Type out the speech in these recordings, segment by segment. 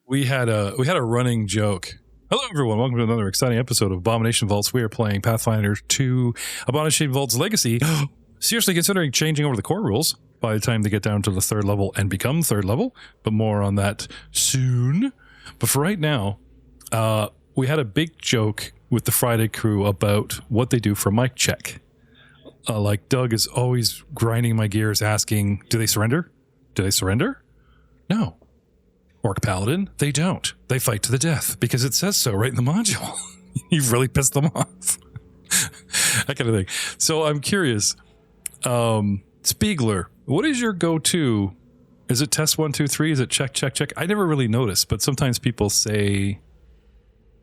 we had a running joke. Hello, everyone. Welcome to another exciting episode of Abomination Vaults. We are playing Pathfinder 2 Abomination Vaults Legacy. Seriously considering changing over the core rules by the time they get down to the third level and become third level, but more on that soon. But for right now, we had a big joke with the Friday crew about what they do for mic check. Like Doug is always grinding my gears asking, do they surrender? Do they surrender? No. Orc Paladin, they don't. They fight to the death because it says so right in the module. You've really pissed them off. That kind of thing. So I'm curious, Spiegler, what is your go-to? Is it test 1, 2, 3? Is it check, check, check? I never really noticed, but sometimes people say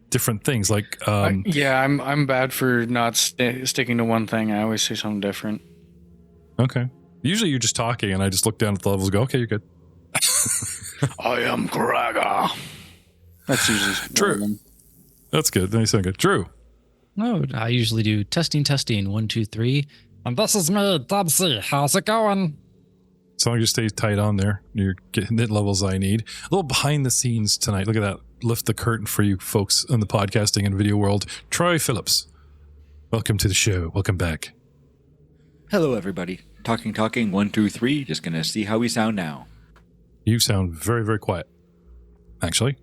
different things. Like, I'm bad for not sticking to one thing. I always say something different. Okay. Usually you're just talking, and I just look down at the levels and go, okay, you're good. I am Graga. That's usually true. That's good. Then you sound good. Drew. No, I usually do testing, 1, 2, 3. And this is me, Dubsy. How's it going? As long as you stay tight on there, you're getting the levels I need. A little behind the scenes tonight. Look at that. Lift the curtain for you folks in the podcasting and video world. Troy Phillips. Welcome to the show. Welcome back. Hello, everybody. Talking, 1, 2, 3. Just gonna see how we sound now. You sound very, very quiet, actually.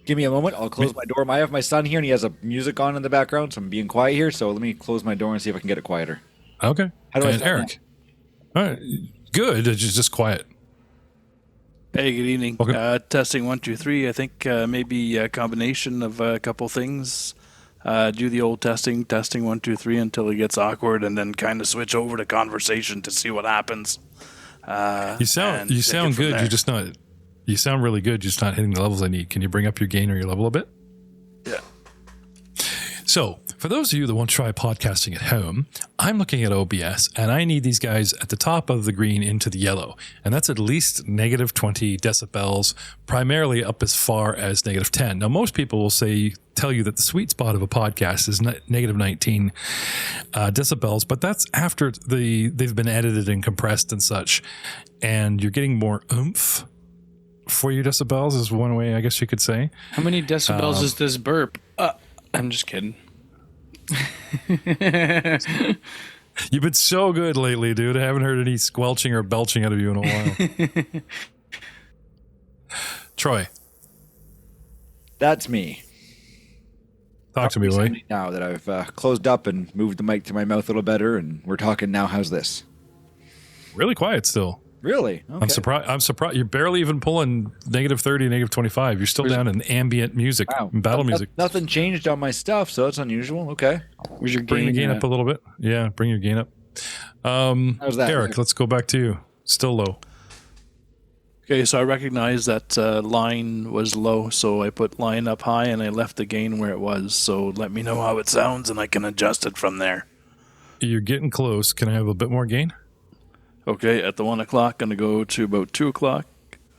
Give me a moment. I'll close my door. I have my son here, and he has a music on in the background, so I'm being quiet here. So let me close my door and see if I can get it quieter. Okay. How do I and Eric? All right. Good. It's just quiet. Hey, good evening. Okay. Testing 1, 2, 3. I think maybe a combination of a couple things. Do the old testing 1, 2, 3 until it gets awkward, and then kind of switch over to conversation to see what happens. You sound good. You're just not. You sound really good. You're just not hitting the levels I need. Can you bring up your gain or your level a bit? Yeah. So, for those of you that want to try podcasting at home, I'm looking at OBS, and I need these guys at the top of the green into the yellow, and that's at least negative 20 decibels, primarily up as far as negative 10. Now, most people will tell you that the sweet spot of a podcast is negative 19 decibels, but that's after they've been edited and compressed and such, and you're getting more oomph for your decibels is one way I guess you could say. How many decibels is this burp? I'm just kidding. You've been so good lately, dude. I haven't heard any squelching or belching out of you in a while. Troy. That's me. Talk to me, Wayne. Now that I've closed up and moved the mic to my mouth a little better, and we're talking now, how's this? Really quiet still. Really? Okay. I'm surprised. You're barely even pulling negative 30, negative 25. You're still down in ambient music, battle music. Nothing changed on my stuff, so it's unusual. Okay. Where's your bring the gain up a little bit? Yeah, bring your gain up. How's that? Eric, let's go back to you. Still low. Okay, so I recognize that line was low, so I put line up high and I left the gain where it was. So let me know how it sounds and I can adjust it from there. You're getting close. Can I have a bit more gain? Okay, at the 1 o'clock, going to go to about 2 o'clock.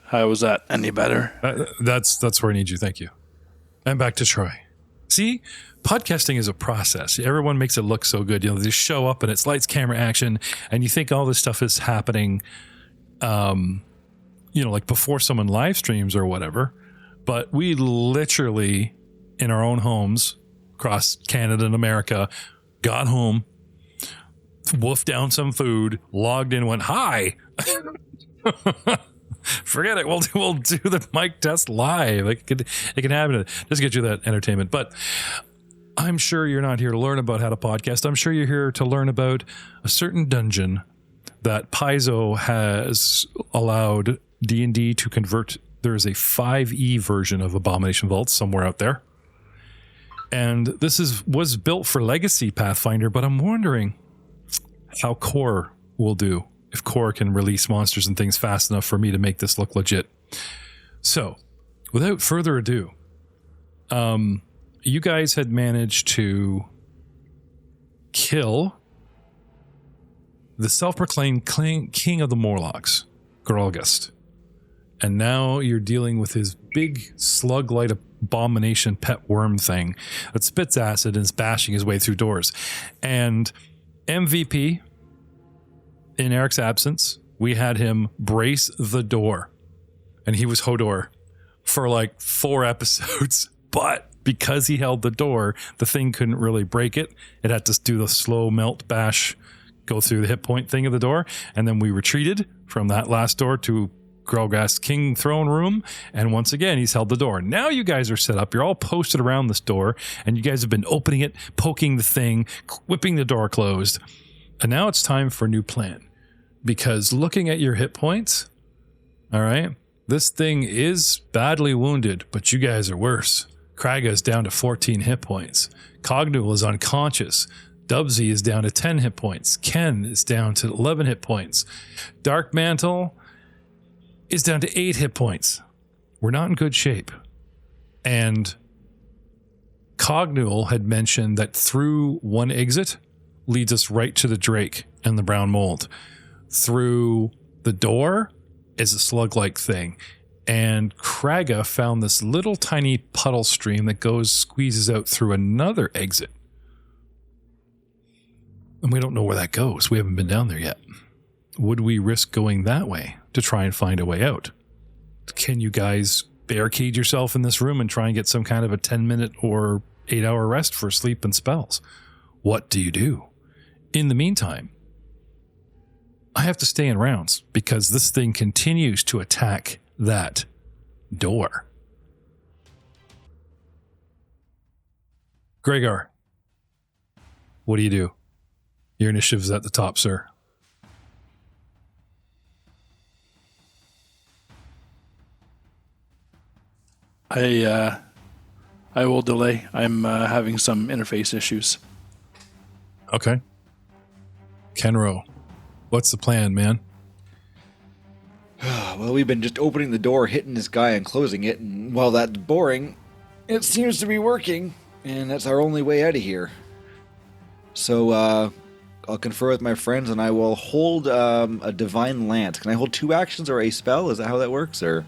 How was that? Any better? That's where I need you. Thank you. And back to Troy. See, podcasting is a process. Everyone makes it look so good. You know, they just show up and it's lights, camera, action, and you think all this stuff is happening, like before someone live streams or whatever. But we literally, in our own homes across Canada and America, got home, wolfed down some food, logged in, went, hi. Forget it. We'll do the mic test live. It can happen. Just get you that entertainment. But I'm sure you're not here to learn about how to podcast. I'm sure you're here to learn about a certain dungeon that Paizo has allowed D&D to convert. There is a 5e version of Abomination Vaults somewhere out there. And this was built for Legacy Pathfinder, but I'm wondering how Core will do, if Core can release monsters and things fast enough for me to make this look legit. So, without further ado, you guys had managed to kill the self-proclaimed king of the Morlocks, Grolgust. And now you're dealing with his big slug-like abomination pet worm thing that spits acid and is bashing his way through doors. And MVP, in Eric's absence, we had him brace the door. And he was Hodor for like 4 episodes, but because he held the door, the thing couldn't really break it. It had to do the slow melt bash, go through the hit point thing of the door, and then we retreated from that last door to Grelgast's King Throne Room, and once again, he's held the door. Now you guys are set up. You're all posted around this door, and you guys have been opening it, poking the thing, whipping the door closed. And now it's time for a new plan. Because looking at your hit points, all right, this thing is badly wounded, but you guys are worse. Kraga is down to 14 hit points. Cognual is unconscious. Dubsy is down to 10 hit points. Ken is down to 11 hit points. Dark Mantle is down to 8 hit points. We're not in good shape. And Cognual had mentioned that through one exit leads us right to the Drake and the brown mold. Through the door is a slug-like thing. And Kraga found this little tiny puddle stream that squeezes out through another exit. And we don't know where that goes. We haven't been down there yet. Would we risk going that way to try and find a way out? Can you guys barricade yourself in this room and try and get some kind of a 10-minute or 8-hour rest for sleep and spells? What do you do? In the meantime, I have to stay in rounds because this thing continues to attack that door. Gregor, what do you do? Your initiative's at the top, sir. I will delay. I'm having some interface issues. Okay. Kenro, what's the plan, man? Well, we've been just opening the door, hitting this guy, and closing it, and while that's boring, it seems to be working, and that's our only way out of here. So, I'll confer with my friends, and I will hold a Divine Lance. Can I hold 2 actions or a spell? Is that how that works, or...?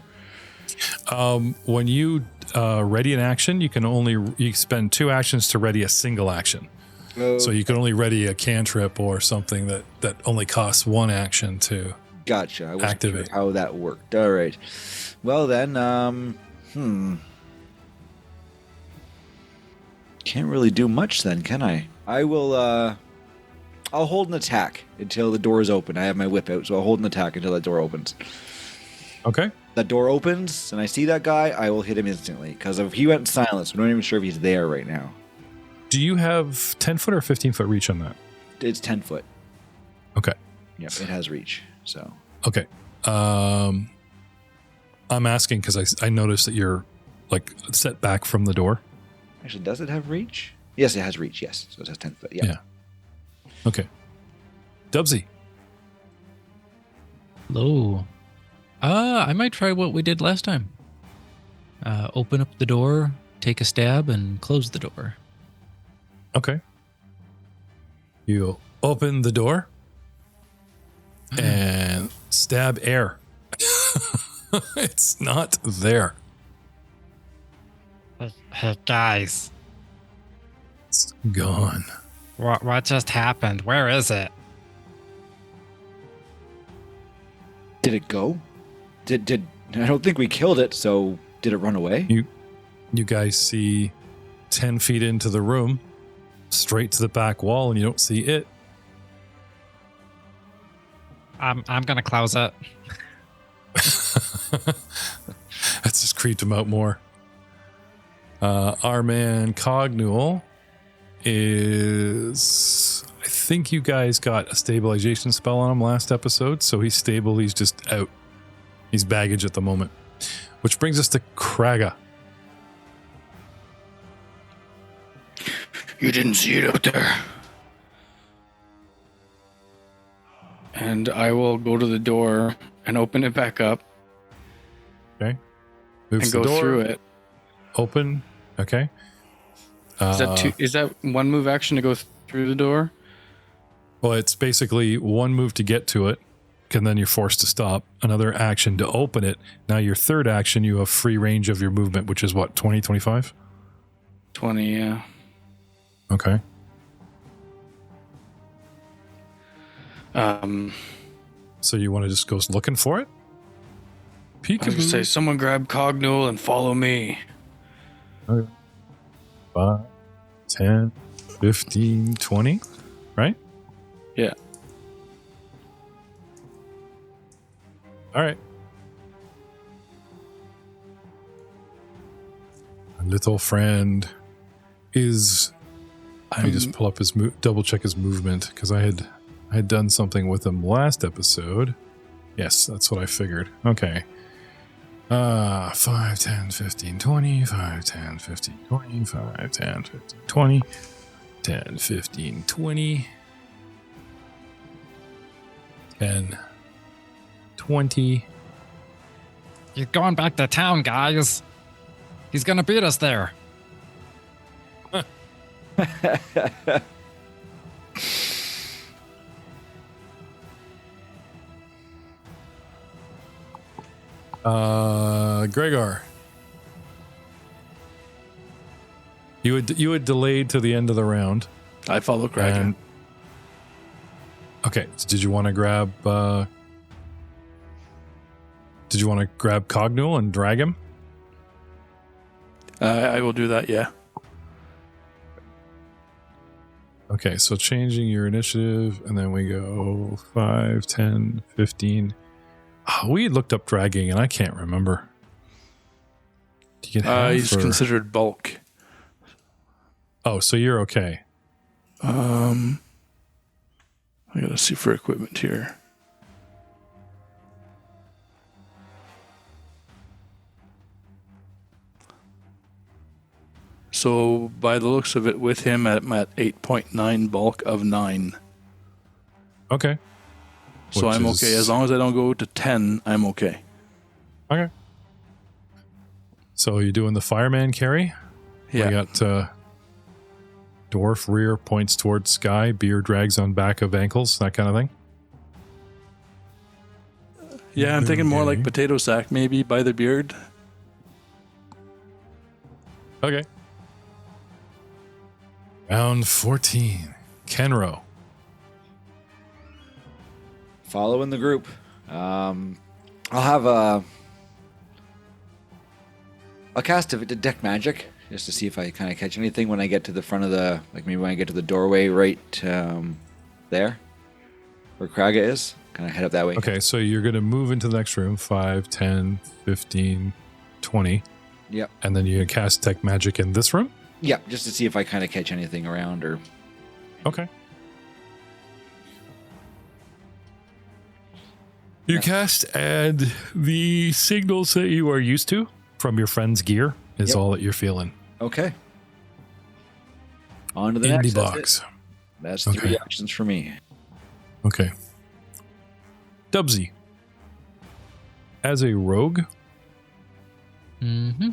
When you ready an action, you spend 2 actions to ready a single action. Oh. So you can only ready a cantrip or something that only costs 1 action to Gotcha. I wasn't activate. sure how that worked. All right. Well then, can't really do much then, can I? I will. I'll hold an attack until the door is open. I have my whip out, so I'll hold an attack until that door opens. Okay. That door opens, and I see that guy. I will hit him instantly because if he went silent, we're not even sure if he's there right now. Do you have 10-foot or 15-foot reach on that? It's 10 foot. Okay. Yep, it has reach. So. Okay. I'm asking because I noticed that you're like set back from the door. Actually, does it have reach? Yes, it has reach. Yes, so it has 10 foot. Yeah. Okay. Dubsy. Hello. I might try what we did last time. Open up the door, take a stab, and close the door. Okay. You open the door and stab air. It's not there. Hey guys, It's gone. what just happened? Where is it? Did it go? Did I don't think we killed it, so did it run away? You guys see 10 feet into the room, straight to the back wall, and you don't see it. I'm gonna close it. That's just creeped him out more. Our man Cognual is... I think you guys got a stabilization spell on him last episode, so he's stable. He's just out. He's baggage at the moment. Which brings us to Kraga. You didn't see it out there. And I will go to the door and open it back up Okay. Moves and the go door, through it. Open. Okay. Is that one move action to go through the door? Well, it's basically one move to get to it, and then you're forced to stop. Another action to open it. Now your third action, you have free range of your movement, which is what, 20, 25? 20, yeah. Okay. Um, So you want to just go looking for it? Peekaboo. Say, someone grab Cognul and follow me. Okay. 5, 10, 15, 20, right? Yeah. All right. My little friend is. Let me just pull up his double check his movement because I had done something with him last episode. Yes, that's what I figured. Okay. 5, 10, 15, 20, 5, 10, 15, 20, 5, 10, 15, 20, 10, 15, 20, 10, 20. He's going back to town, guys. He's gonna beat us there. Gregor. You had delayed to the end of the round. I follow Kraken. Okay, so did you want to grab Cognul and drag him? I will do that, yeah. Okay, so changing your initiative, and then we go 5, 10, 15. Oh, we looked up dragging, and I can't remember. Do you get half He's or- considered bulk. Oh, so you're okay. I gotta see for equipment here. So by the looks of it, with him I'm at 8.9 bulk of 9. Okay. So Which I'm is- okay. As long as I don't go to 10, I'm okay. Okay. So you're doing the fireman carry? Yeah. We got dwarf rear points towards sky, beard drags on back of ankles, that kind of thing. Yeah, I'm thinking more like Okay. potato sack, maybe by the beard. Okay. Round 14. Kenro. Following the group. I'll have I'll cast a detect magic just to see if I kind of catch anything when I get to the front of the, like maybe when I get to the doorway right there where Kraga is. Kind of head up that way. Okay, so you're going to move into the next room, 5, 10, 15, 20. Yep. And then you cast Tech Magic in this room? Yep, just to see if I kind of catch anything around or... Okay. You cast, and the signals that you are used to from your friend's gear is Yep. all that you're feeling. Okay. On to the Indie next. box. That's Okay. 3 actions for me. Okay. Dubsy. As a rogue, Mm-hmm.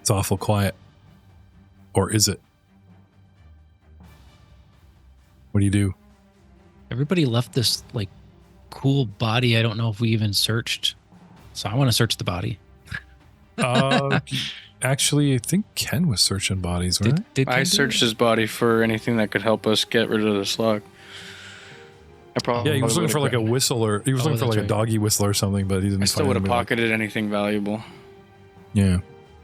it's awful quiet. Or is it? What do you do? Everybody left this like cool body. I don't know if we even searched. So I want to search the body. Actually, I think Ken was searching bodies, right? Did Ken I do searched it? his body for anything that could help us get rid of the slug. I probably Yeah, he was looking for like a would've whistle, or he was Oh, looking for like that's a right. doggy whistle or something, but he didn't. I still find would have anything. pocketed anything valuable. Yeah,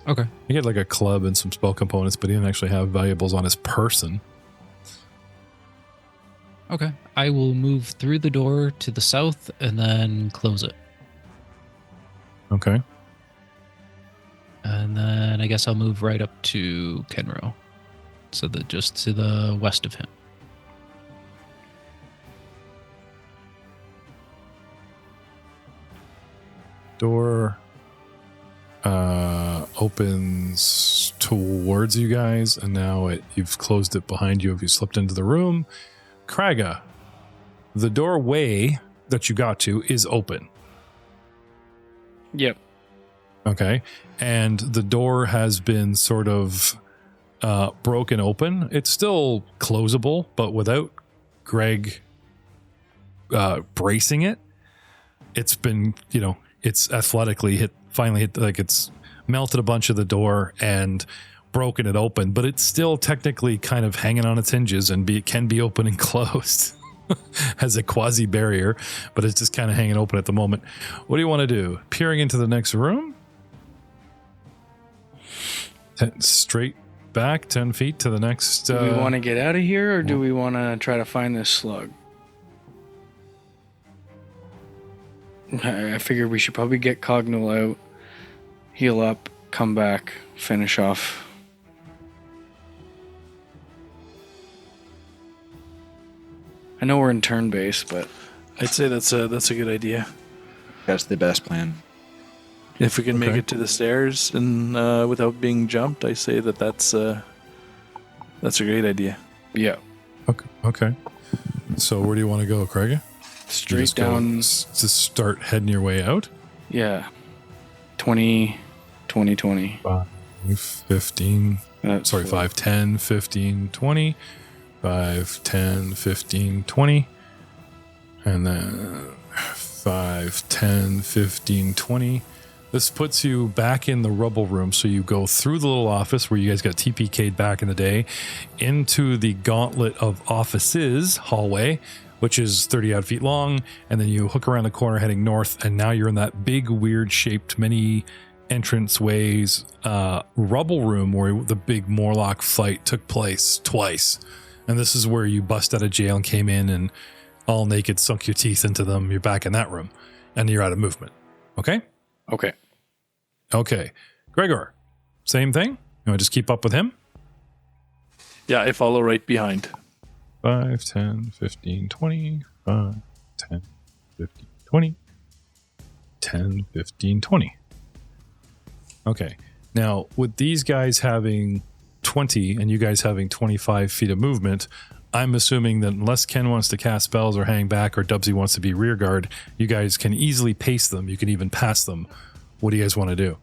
Okay. he had like a club and some spell components, but he didn't actually have valuables on his person. Okay. I will move through the door to the south and then close it. Okay. And then I guess I'll move right up to Kenro. So that just to the west of him. Door opens towards you guys, and now you've closed it behind you. If you slipped into the room, Kraga, the doorway that you got to is open. Yep. Okay, and the door has been sort of broken open. It's still closable, but without Greg bracing it, it's been, it's athletically finally hit, like it's melted a bunch of the door and broken it open, but it's still technically kind of hanging on its hinges and can be open and closed. as a quasi barrier, but it's just kind of hanging open at the moment. What do you want to do? Peering into the next room? Straight back 10 feet to the next. Do we want to get out of here, or do we want to try to find this slug? I figure we should probably get Cognal out, heal up, come back, finish off. I know we're in turn base, but I'd say that's a good idea. That's the best plan. If we can make Okay. it to the stairs and without being jumped, I say that's a great idea. yeah, Okay. So where do you want to go, Craig? straight down. To start heading your way out? Yeah, 20, 20. 15. That's 5, 10, 15, 20. 5, 10, 15, 20. And then 5, 10, 15, 20. This puts you back in the rubble room. So you go through the little office where you guys got TPK'd back in the day into the gauntlet of offices hallway, which is 30 odd feet long. And then you hook around the corner heading north. And now you're in that big, weird shaped, many entrance ways rubble room where the big Morlock fight took place twice. And this is where you bust out of jail and came in and all naked sunk your teeth into them. You're back in that room and you're out of movement. Okay? Okay. Okay. Gregor, same thing? You want to just keep up with him? Yeah, I follow right behind. 5, 10, 15, 20. 5, 10, 15, 20. 10, 15, 20. Okay. Now, with these guys having 20 and you guys having 25 feet of movement, I'm assuming that unless Ken wants to cast spells or hang back or Dubsy wants to be rear guard, you guys can easily pace them. You can even pass them. What do you guys want to do?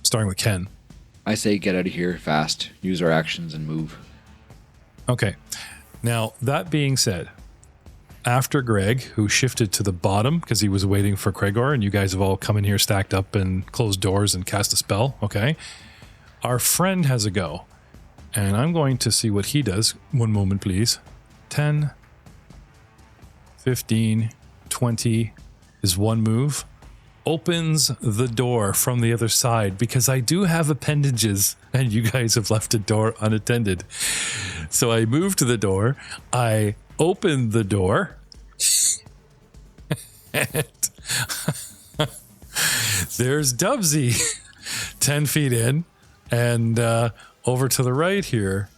Starting with Ken. I say get out of here fast. Use our actions and move. Okay. Now, that being said, after Greg, who shifted to the bottom because he was waiting for Gregor, and you guys have all come in here stacked up and closed doors and cast a spell, okay? Our friend has a go. And I'm going to see what he does. One moment, please. 10, 15, 20 is one move. Opens the door from the other side because I do have appendages and you guys have left the door unattended. So I move to the door. I open the door. And there's Dubsy 10 feet in. And over to the right here,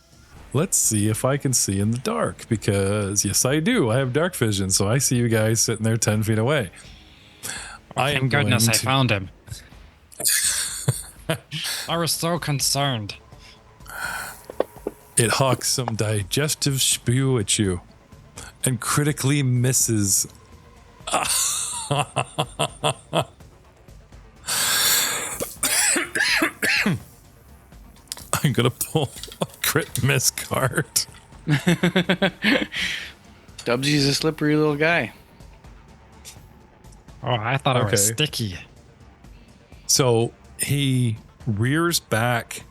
let's see if I can see in the dark because, yes, I do. I have dark vision, so I see you guys sitting there 10 feet away. Thank goodness I found him. I was so concerned. It hawks some digestive spew at you and critically misses. I'm going to pull a crit miss card. Dubsy's a slippery little guy. Oh, I thought it was Okay. sticky. So he rears back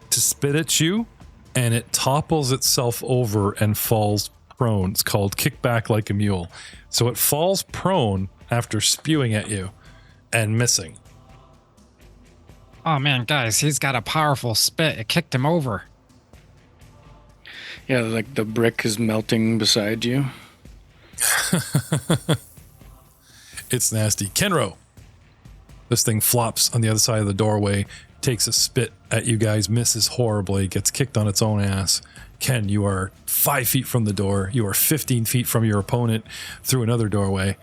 to spit at you, and it topples itself over and falls prone. It's called kick back like a mule. So it falls prone after spewing at you and missing. Oh man, guys, he's got a powerful spit. It kicked him over. Yeah, like the brick is melting beside you. It's nasty. Kenro. This thing flops on the other side of the doorway, takes a spit at you guys, misses horribly, gets kicked on its own ass. Ken, you are 5 feet from the door. You are 15 feet from your opponent through another doorway.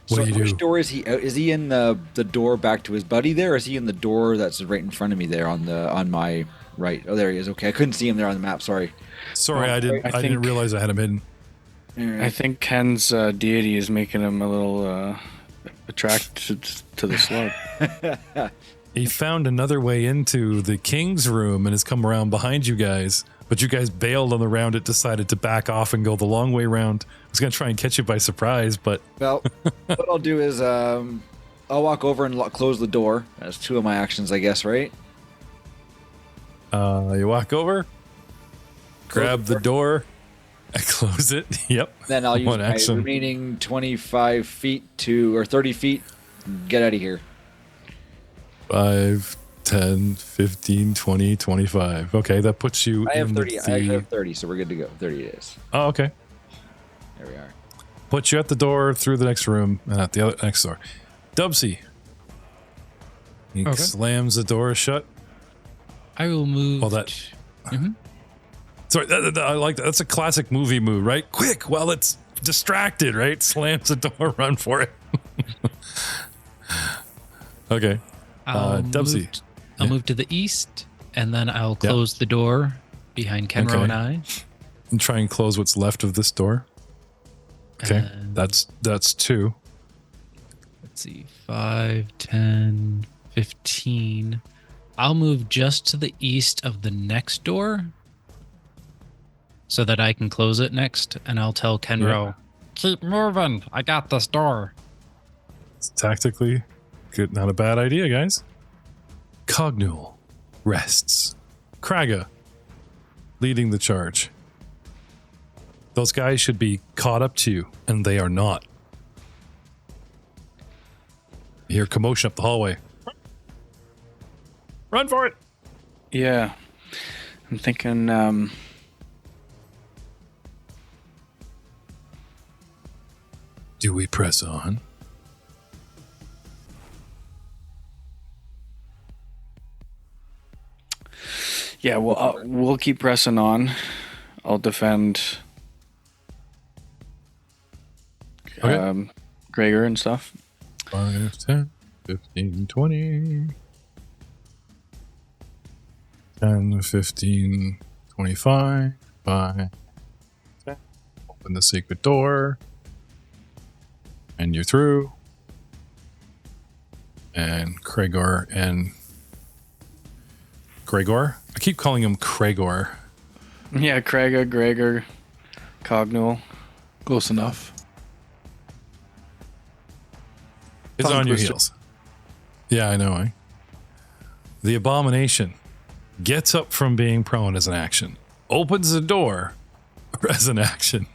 What So do you which do? door is he out? Is he in the door back to his buddy there, or is he in the door that's right in front of me there on my right? Oh, there he is. Okay, I couldn't see him there on the map. Sorry. Sorry, Oh, I didn't I didn't think- realize I had him hidden. I think Ken's deity is making him a little attracted to the slug. He found another way into the king's room and has come around behind you guys. But you guys bailed on the round. It decided to back off and go the long way round. I was going to try and catch you by surprise, but Well, what I'll do is I'll walk over and close the door. That's two of my actions, I guess, right? you walk over, grab the door, I close it. Yep. Then I'll use One my action. remaining 25 feet or 30 feet. Get out of here. 5, 10, 15, 20, 25. Okay, that puts you I have in 30. the... I have 30, so we're good to go. 30 it is. Oh, okay. There we are. Puts you at the door, through the next room, and at the other next door. Dubsy. He Okay. slams the door shut. I will move. Well, that... Mhm. Sorry, I like that. That's a classic movie move, right? Quick, while it's distracted, right? Slams the door, run for it. Okay. Dubsy. I'll Yeah. move to the east, and then I'll close the door behind Kenro Okay. and I. And try and close what's left of this door. Okay. And That's 2. let's see, 5, 10, 15. I'll move just to the east of the next door so that I can close it next, and I'll tell Kenro, keep moving. I got this door. It's tactically good, not a bad idea, guys. Cognul rests. Kraga leading the charge. Those guys should be caught up to you, and they are not. You hear commotion up the hallway. Run for it! Yeah. I'm thinking, Do we press on? yeah, well, we'll keep pressing on. I'll defend Okay. Gregor and stuff. 5, 10, 15, 20. 10, 15, 25. 5, 10. Open the secret door. And you're through. And Gregor and... Gregor? I keep calling him Gregor. Yeah, Krega, Gregor, Cognul. Close enough. It's Tongue on your twister. heels. Yeah, I know, eh? The Abomination gets up from being prone as an action, opens the door as an action,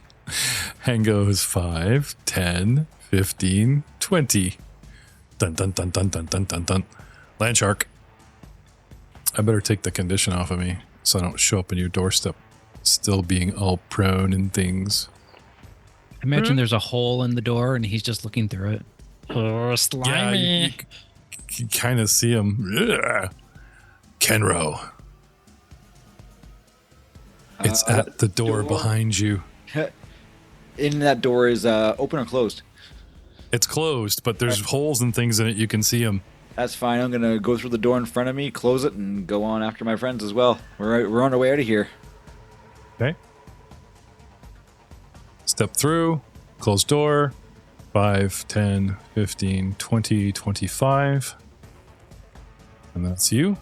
and goes 5, 10, 15, 20. Dun, dun, dun, dun, dun, dun, dun, dun. Land shark. I better take the condition off of me so I don't show up on your doorstep still being all prone and things. Imagine there's a hole in the door, and he's just looking through it. Oh, Yeah, slimy. you kind of see him. Ugh. Kenro. It's at the door behind you. In that door is open or closed? It's closed, but there's holes and things in it. You can see them. That's fine. I'm gonna go through the door in front of me, close it, and go on after my friends as well. We're on our way out of here. Okay. Step through, close door. 5, 10, 15, 20, 25. And that's you.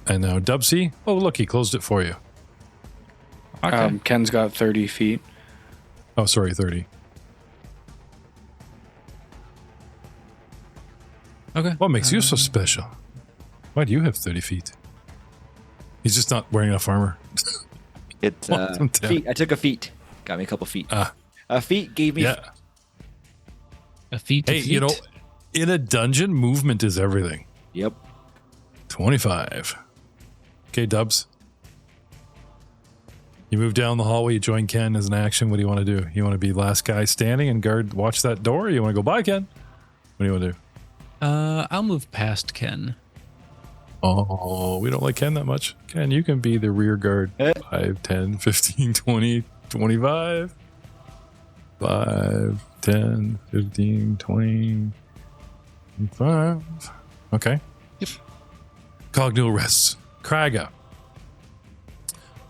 And now Dubsy. Oh, look, he closed it for you. Okay. Ken's got 30 feet. Oh, sorry, 30. Okay. What makes you so special? Why do you have 30 feet? He's just not wearing enough armor. It's Welcome to- feet. I took a feet. Got me a couple feet. Ah. A feet gave me. Yeah. A feet to Hey, feet. you know, in a dungeon, movement is everything. Yep. 25. Okay, Dubs. You move down the hallway, you join Ken as an action. What do you want to do? You want to be last guy standing and watch that door? Or you want to go by Ken? What do you want to do? I'll move past Ken. Oh, we don't like Ken that much. Ken, you can be the rear guard. 5, 10, 15, 20, 25. 5, 10, 15, 20, 25. Okay. Yep. Cognul rests. Kraga.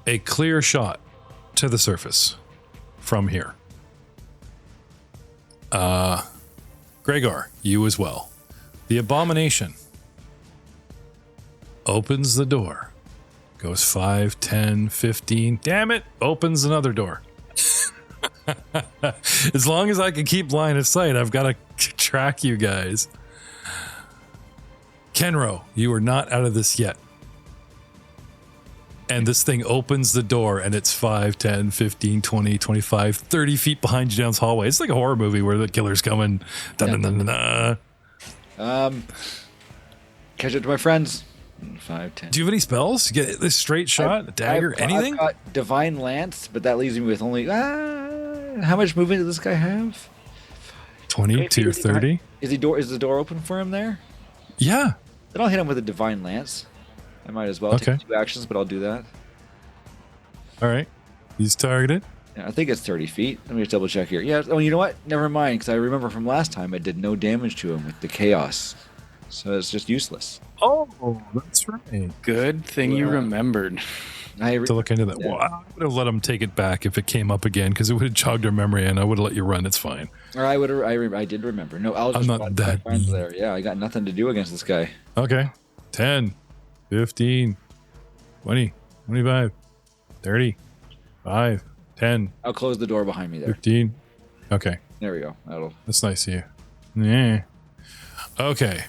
A clear shot to the surface from here. Gregor, you as well. The Abomination opens the door. Goes 5, 10, 15. Damn it! Opens another door. As long as I can keep line of sight, I've got to track you guys. Kenro, you are not out of this yet. And this thing opens the door and it's 5, 10, 15, 20, 25, 30 feet behind you down this hallway. It's like a horror movie where the killer's coming. Catch up to my friends. 5, 10. Do you have any spells? Get this straight shot, a dagger, anything? I've got Divine Lance, but that leaves me with only... how much movement does this guy have? 20 to your 30. Is the door open for him there? Yeah. Then I'll hit him with a Divine Lance. I might as well take 2 actions, but I'll do that. All right. He's targeted. Yeah, I think it's 30 feet. Let me just double check here. Yeah. Oh, you know what? Never mind, because I remember from last time I did no damage to him with the Chaos. So it's just useless. Oh, that's right. Good thing you remembered. To look into that. Yeah. Well, I would have let him take it back if it came up again, because it would have jogged our memory, and I would have let you run. It's fine. Or I did remember. No, I'll just I'm not that mean. there. Yeah, I got nothing to do against this guy. Okay. 10, 15, 20, 25, 30, 5, 10, I'll close the door behind me there. 15. Okay. There we go. That's nice of you. Yeah. Okay.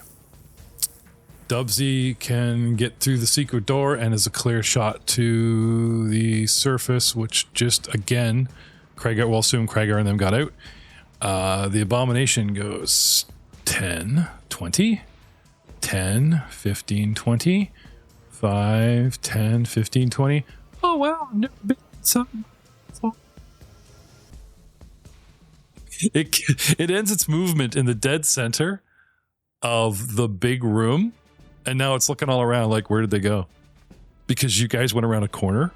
Dubsy can get through the secret door and is a clear shot to the surface, which just, again, we'll assume Craigar and them got out. The Abomination goes 10, 20, 10, 15, 20, 5, 10, 15, 20. Oh, wow. I've never been something. It ends its movement in the dead center of the big room, and now it's looking all around like, where did they go? Because you guys went around a corner.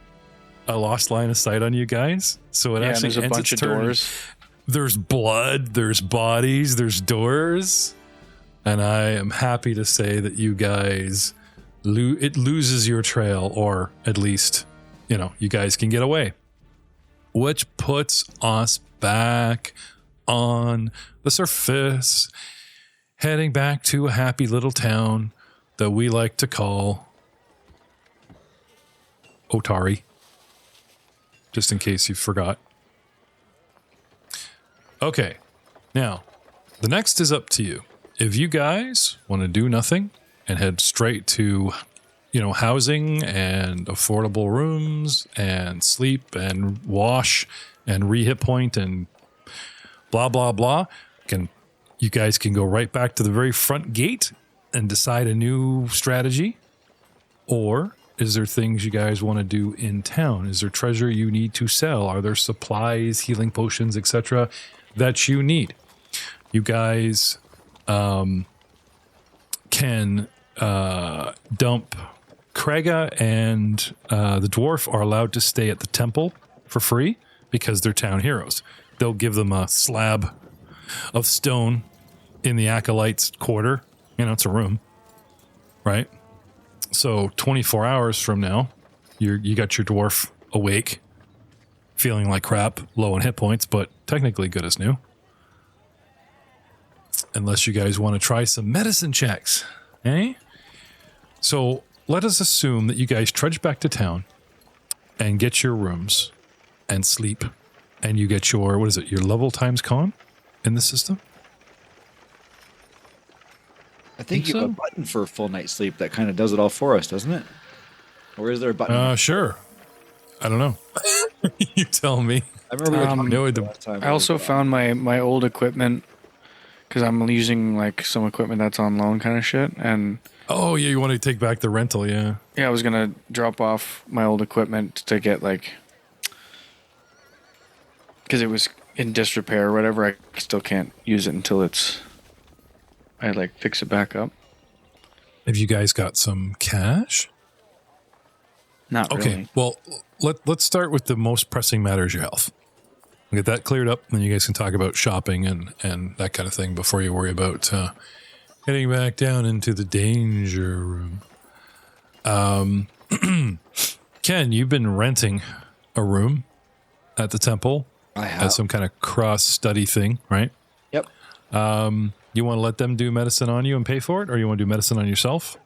I lost line of sight on you guys, so it actually there's a ends bunch its of turn. doors. There's blood, there's bodies, there's doors, and I am happy to say that you guys it loses your trail, or at least, you guys can get away, which puts us back on the surface, heading back to a happy little town that we like to call Otari, just in case you forgot. Okay, now the next is up to you. If you guys want to do nothing and head straight to housing and affordable rooms and sleep and wash and re-hit point and blah blah blah, you guys can go right back to the very front gate and decide a new strategy. Or is there things you guys want to do in town? Is there treasure you need to sell? Are there supplies, healing potions, etc. that you need? You guys can dump Krega, and the dwarf are allowed to stay at the temple for free because they're town heroes. They'll give them a slab of stone in the Acolyte's quarter. It's a room, right? So 24 hours from now, you got your dwarf awake, feeling like crap, low on hit points, but technically good as new. Unless you guys want to try some medicine checks, eh? So let us assume that you guys trudge back to town and get your rooms and sleep, and you get your, your level times con in the system? I think you have a button for a full night's sleep that kind of does it all for us, doesn't it? Or is there a button? Sure. I don't know. You tell me. I remember we were talking last time. I also found my old equipment, because I'm using like some equipment that's on loan kind of shit. And oh, yeah, you want to take back the rental, yeah. yeah, I was going to drop off my old equipment to get because it was in disrepair or whatever. I still can't use it until I fix it back up. Have you guys got some cash? Not okay, really. well, let's start with the most pressing matters, your health. We'll get that cleared up, and then you guys can talk about shopping and that kind of thing before you worry about heading back down into the danger room. Ken, you've been renting a room at the temple. I have. As some kind of cross-study thing, right? Yep. You want to let them do medicine on you and pay for it, or you want to do medicine on yourself?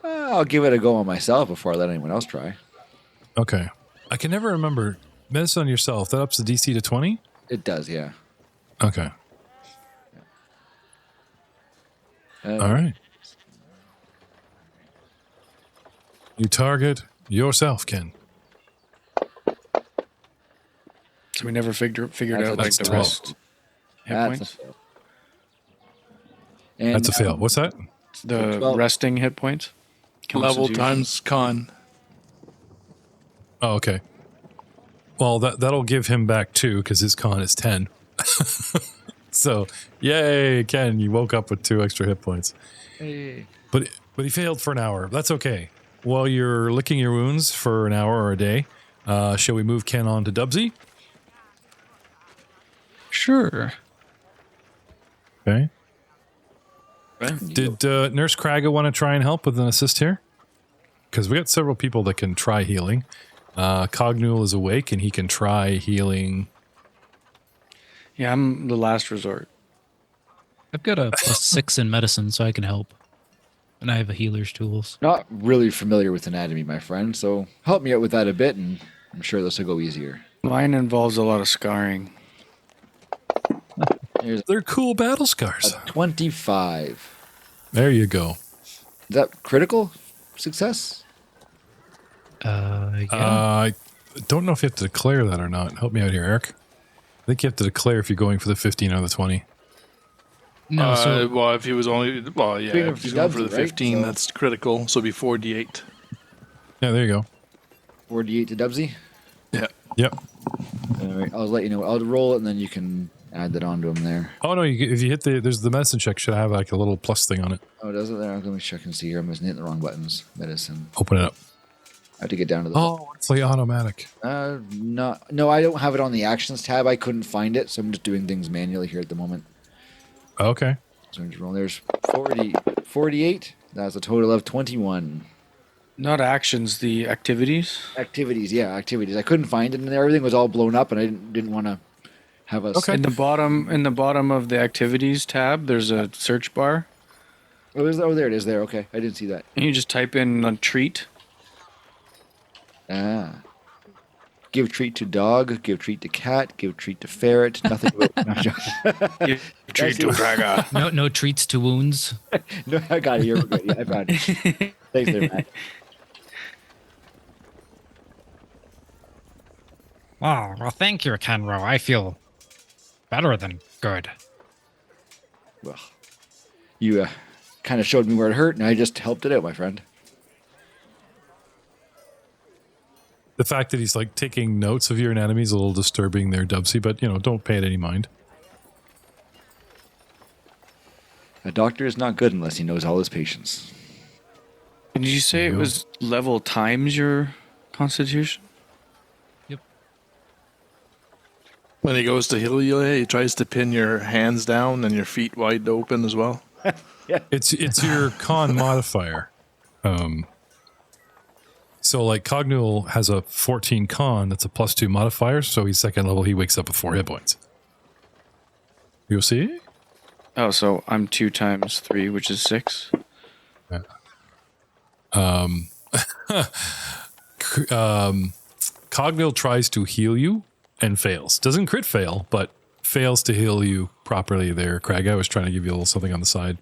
I'll give it a go on myself before I let anyone else try. Okay. I can never remember. Medicine on yourself, that ups the DC to 20? It does, yeah. Okay. All right. You target yourself, Ken. So we never figured That's out like That's the 12. rest hit That's a points. fail. And That's a fail. What's that? The 12. resting hit points. Counts Level as usual. times con. Oh, okay. Well, that'll give him back 2 because his con is 10. So, yay, Ken, you woke up with 2 extra hit points. Hey. But he failed for an hour. That's okay. While you're licking your wounds for an hour or a day, shall we move Ken on to Dubsy? Sure. Okay. Right. Did Nurse Kraga want to try and help with an assist here? Because we got several people that can try healing. Cognul is awake and he can try healing. Yeah, I'm the last resort. I've got a +6 in medicine, so I can help. And I have a healer's tools. Not really familiar with anatomy, my friend, so help me out with that a bit, and I'm sure this will go easier. Mine involves a lot of scarring. Here's They're cool battle scars. a 25. There you go. Is that critical success? Yeah. I don't know if you have to declare that or not. Help me out here, Eric. I think you have to declare if you're going for the 15 or the 20. no, so Well, if he was only, well, yeah, Speaking if of he's going for the Dubsy, right? 15, So- that's critical. So it'd be 4d8. Yeah, there you go. 48 to Dubsy? Yeah. Yep. All right, I'll let you know. I'll roll it, and then you can add that onto him there. Oh, no, if you hit there's the medicine check should have like a little plus thing on it. Oh, does it there? Let me check and see here. I'm just hitting the wrong buttons. Medicine. Open it up. I have to get down to the... Oh, it's like automatic. No, I don't have it on the actions tab. I couldn't find it, so I'm just doing things manually here at the moment. Okay. So I'm just rolling. There's 48. That's a total of 21. Not actions, the activities. Activities, yeah, activities. I couldn't find it in there. Everything was all blown up, and I didn't want to have a... Okay. In the bottom of the activities tab, there's a search bar, Oh, there it is there. Okay, I didn't see that. and you just type in a treat. Ah. Give treat to dog, give treat to cat, give treat to ferret. Nothing about... No, Treat to Kraga. no treats to wounds. no, I got it. You're good. Yeah, I found it. Thanks there, Matt. Oh, well, thank you, Kenro. I feel better than good. Well, you kind of showed me where it hurt, and I just helped it out, my friend. The fact that he's like taking notes of your anatomy is a little disturbing there, Dubsy, but don't pay it any mind. A doctor is not good unless he knows all his patients. Did you say it was level times your constitution? When he goes to heal you, he tries to pin your hands down and your feet wide open as well. It's your con modifier. So like Cognul has a 14 con, that's a +2 modifier, so he's second level, he wakes up with 4 hit points. You'll see? Oh, so I'm 2 times 3, which is 6. Cognul tries to heal you and fails. Doesn't crit fail, but fails to heal you properly there, Craig. I was trying to give you a little something on the side.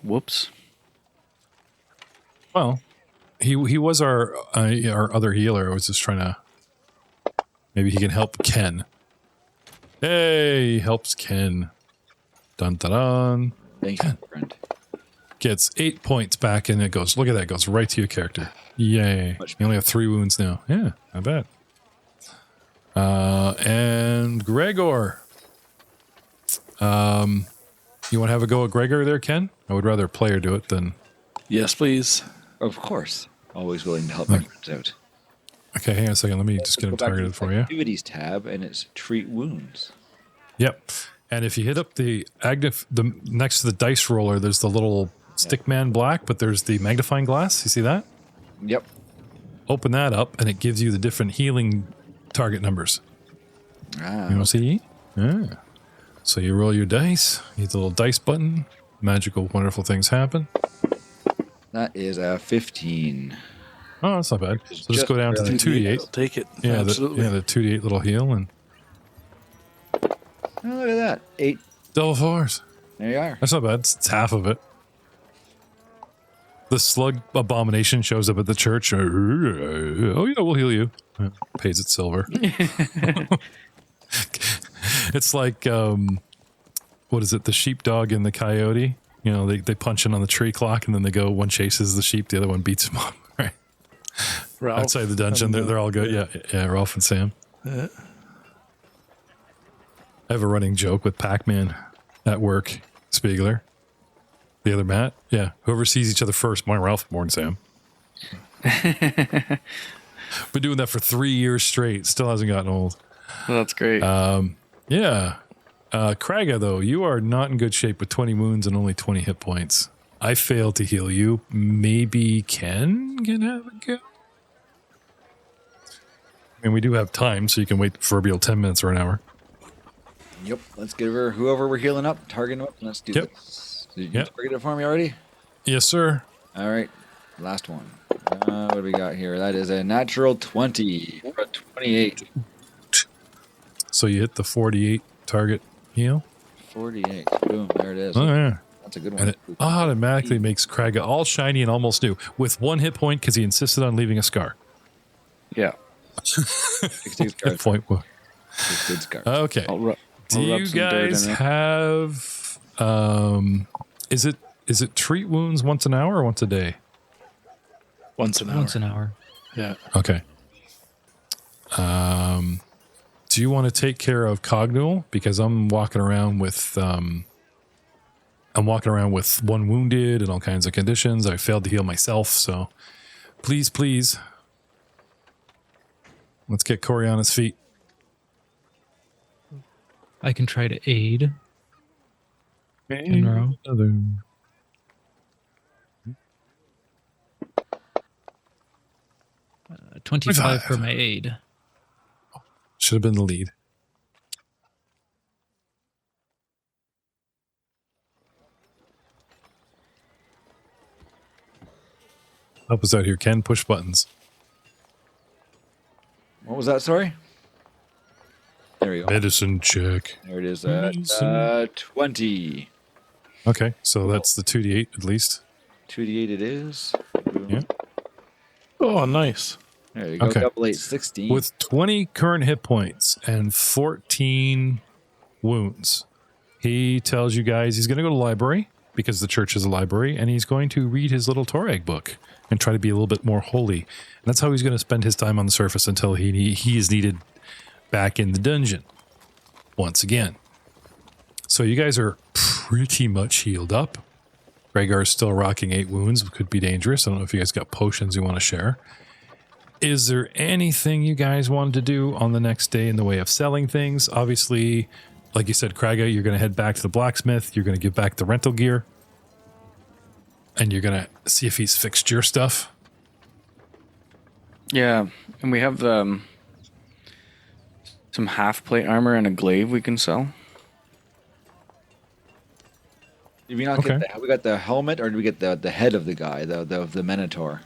Whoops. Well, he was our other healer. I was just trying to... Maybe he can help Ken. Hey, he helps Ken. Dun dun dun. Thank you, friend. Gets 8 points back, and it goes, look at that, it goes right to your character. Yay. You only have 3 wounds now. Yeah, not bad. And Gregor. You want to have a go at Gregor there, Ken? I would rather a player do it than... Yes, please. Of course. Always willing to help my friends out. Okay, hang on a second. Let me just get him Go back to targeted the for you. Activities tab, and it's treat wounds. Yep. And if you hit up the next to the dice roller, there's the little stickman black, but there's the magnifying glass. You see that? Yep. Open that up, and it gives you the different healing target numbers. Ah, You want to see? Yeah. So you roll your dice. Hit the little dice button. Magical, wonderful things happen. that is a 15. Oh, that's not bad. So just Just go down to the barely 2d8. I'll take it. Yeah, Absolutely. the 2d8 little heal and Oh, look at that. 8. double 4s. There you are. That's not bad. It's half of it. The slug abomination shows up at the church. Oh, yeah, we'll heal you. Pays it silver. It's like, what is it? The sheepdog and the coyote. You know, they punch in on the tree clock, and then they go. One chases the sheep, the other one beats him up. Right Ralph outside the dungeon, they're all good. Yeah, Ralph and Sam. I have a running joke with Pac-Man at work. Spiegler, the other Matt. Yeah, whoever sees each other first. Morning, Ralph. Morning, Sam. Been doing that for 3 years straight. Still hasn't gotten old. Well, that's great. Yeah. Kraga, though, you are not in good shape with 20 wounds and only 20 hit points. I failed to heal you. Maybe Ken can have a go? I mean, we do have time, so you can wait the proverbial 10 minutes or an hour. Yep. Let's give her whoever we're healing up, target up, and let's do this. Did you target it for me already? Yes, sir. All right. Last one. What do we got here? That is a natural 20 for a 28. So you hit the 48 target heal. 48. Boom. There it is. Oh, yeah. That's a good one. And it automatically makes Kraga all shiny and almost new with 1 hit point because he insisted on leaving a scar. Yeah. 16 scars. Hit point. Good scars. Okay. Do you guys have is it treat wounds once an hour or once a day? Once an hour. Once an hour. Yeah. Okay. Do you want to take care of Cognul? Because I'm walking around with 1 wounded and all kinds of conditions. I failed to heal myself, so please. Let's get Corey on his feet. I can try to aid. Kenro. 25 for my aid. Should have been the lead. Help us out here, Ken. Push buttons. What was that? Sorry. There we go. Medicine check. There it is. Medicine. 20. Okay, so that's the 2d8 at least. 2d8 it is. Boom. Yeah. Oh, nice. There you go. Okay. Double 8, 16. With 20 current hit points and 14 wounds, he tells you guys he's going to go to the library because the church is a library, and he's going to read his little Torag book and try to be a little bit more holy. And that's how he's going to spend his time on the surface until he is needed back in the dungeon once again. So you guys are pretty much healed up. Rhaegar is still rocking 8 wounds, could be dangerous. I don't know if you guys got potions you want to share. Is there anything you guys wanted to do on the next day in the way of selling things? Obviously, like you said, Kraga, you're going to head back to the blacksmith. You're going to give back the rental gear. And you're going to see if he's fixed your stuff. Yeah, and we have some half-plate armor and a glaive we can sell. Did we not get we got the helmet, or did we get the head of the guy, the Minotaur?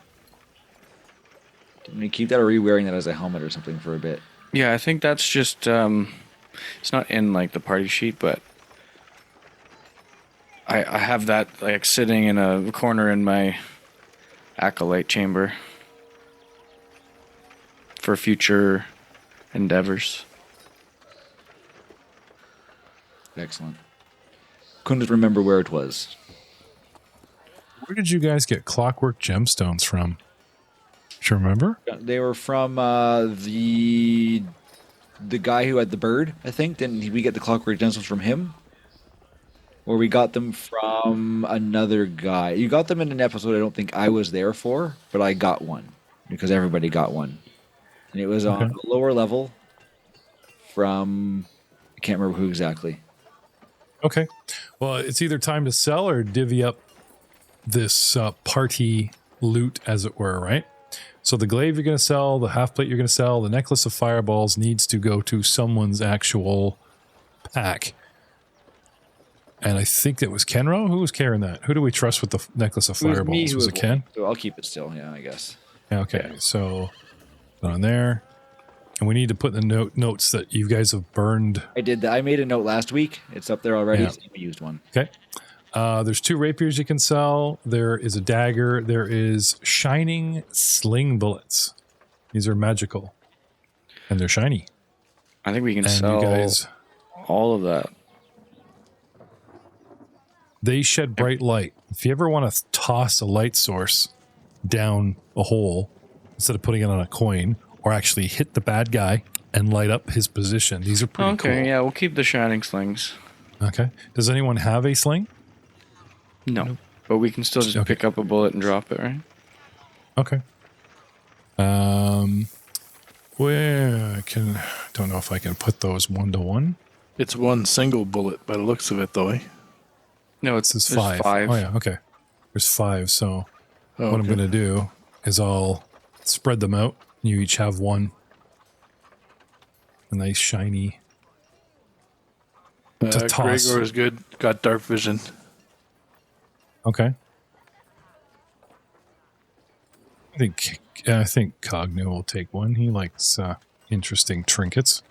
Didn't we keep that, or are we wearing that as a helmet or something for a bit? Yeah, I think that's just it's not in like the party sheet, but I have that like sitting in a corner in my acolyte chamber for future endeavors. Excellent. Couldn't remember where it was. Where did you guys get clockwork gemstones from? Do you remember? They were from the guy who had the bird, I think. Didn't we get the clockwork gemstones from him? Or we got them from another guy. You got them in an episode I don't think I was there for, but I got one because everybody got one. And it was on a lower level from, I can't remember who exactly. Okay. Well, it's either time to sell or divvy up this party loot, as it were, right? So the glaive you're going to sell, the half plate you're going to sell, the necklace of fireballs needs to go to someone's actual pack. And I think that was Kenro. Who was carrying that? Who do we trust with the necklace of fireballs? Was it Ken? So I'll keep it still, yeah, I guess. Okay, so put on there. And we need to put the notes that you guys have burned. I did that. I made a note last week. It's up there already. Yeah. So we used one. Okay. There's 2 rapiers you can sell. There is a dagger. There is shining sling bullets. These are magical, and they're shiny. I think we can And sell you guys, all of that. they shed bright light. If you ever want to toss a light source down a hole instead of putting it on a coin, or actually hit the bad guy and light up his position, these are pretty cool. Okay, yeah, we'll keep the shining slings. Okay. Does anyone have a sling? No, but we can still just Okay. pick up a bullet and drop it, right? Okay. Where I can, don't know if I can put those 1-to-1. It's one single bullet by the looks of it, though. Eh? No, This is there's 5. Oh yeah, okay. There's 5. So Oh, what I'm okay. going to do is I'll spread them out. You each have one. A nice shiny. to toss. Gregor is good. Got dark vision. Okay. I think Cogno will take one. He likes interesting trinkets.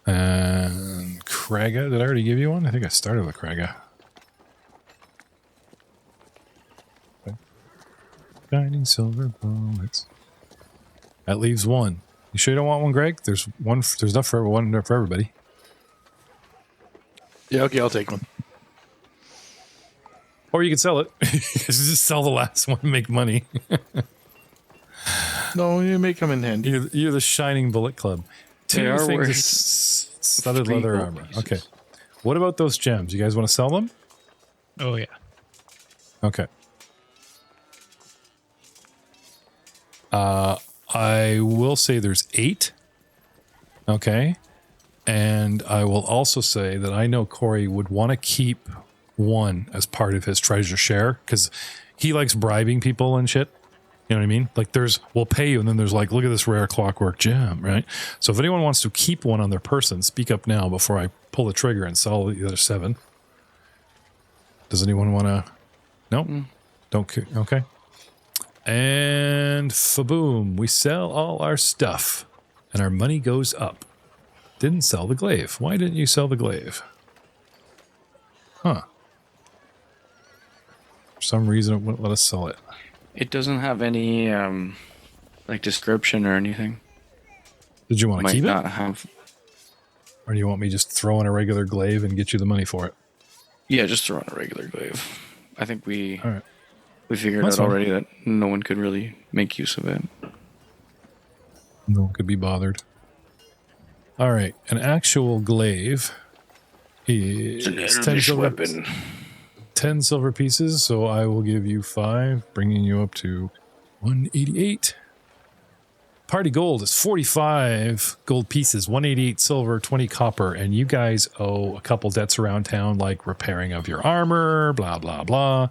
And Kraga, did I already give you one? I think I started with Kraga. Okay. Shining silver bullets. That leaves one. You sure you don't want one, Greg? There's one. There's enough for one for everybody. Yeah, okay, I'll take one. Or you can sell it. Just sell the last one and make money. No, you may come in handy. You're the Shining Bullet Club. They 2 are things worth of studded 3 leather gold armor. pieces. Okay. What about those gems? You guys want to sell them? Oh, yeah. Okay. I will say there's 8. Okay. And I will also say that I know Corey would want to keep one as part of his treasure share because he likes bribing people and shit. You know what I mean? Like we'll pay you, and then there's like, look at this rare clockwork gem, right? So if anyone wants to keep one on their person, speak up now before I pull the trigger and sell the other 7. Does anyone want to? No? Don't. Okay. And faboom, we sell all our stuff, and our money goes up. Didn't sell the glaive. Why didn't you sell the glaive? Huh. For some reason, it wouldn't let us sell it. It doesn't have any like description or anything. Did you want to Might keep it? not have. Or do you want me to just throw in a regular glaive and get you the money for it? Yeah, just throw in a regular glaive. I think we All right. figured That's out fine. already that no one could really make use of it. No one could be bothered. All right. An actual glaive is 10 silver, 10 silver pieces, so I will give you 5, bringing you up to 188. Party gold is 45 gold pieces, 188 silver, 20 copper, and you guys owe a couple debts around town, like repairing of your armor, blah, blah, blah.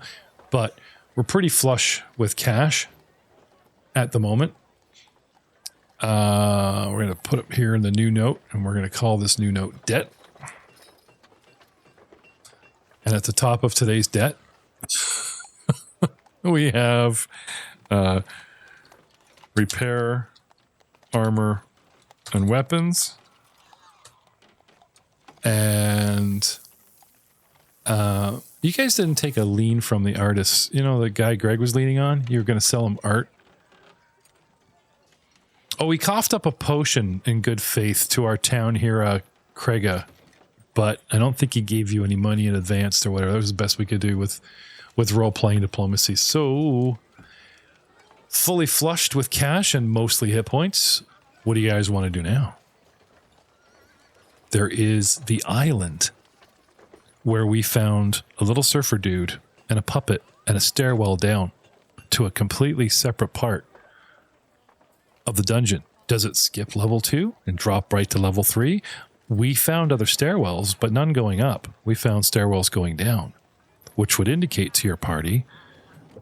But we're pretty flush with cash at the moment. We're going to put it here in the new note, and we're going to call this new note debt. And at the top of today's debt, we have repair, armor, and weapons. And you guys didn't take a lien from the artist. You know, the guy Greg was leaning on? You were going to sell him art. Oh, he coughed up a potion in good faith to our town here, Krega. But I don't think he gave you any money in advance or whatever. That was the best we could do with role-playing diplomacy. So, fully flushed with cash and mostly hit points. What do you guys want to do now? There is the island where we found a little surfer dude and a puppet and a stairwell down to a completely separate part of the dungeon. Does it skip level 2 and drop right to level 3? We found other stairwells, but none going up. We found stairwells going down, which would indicate to your party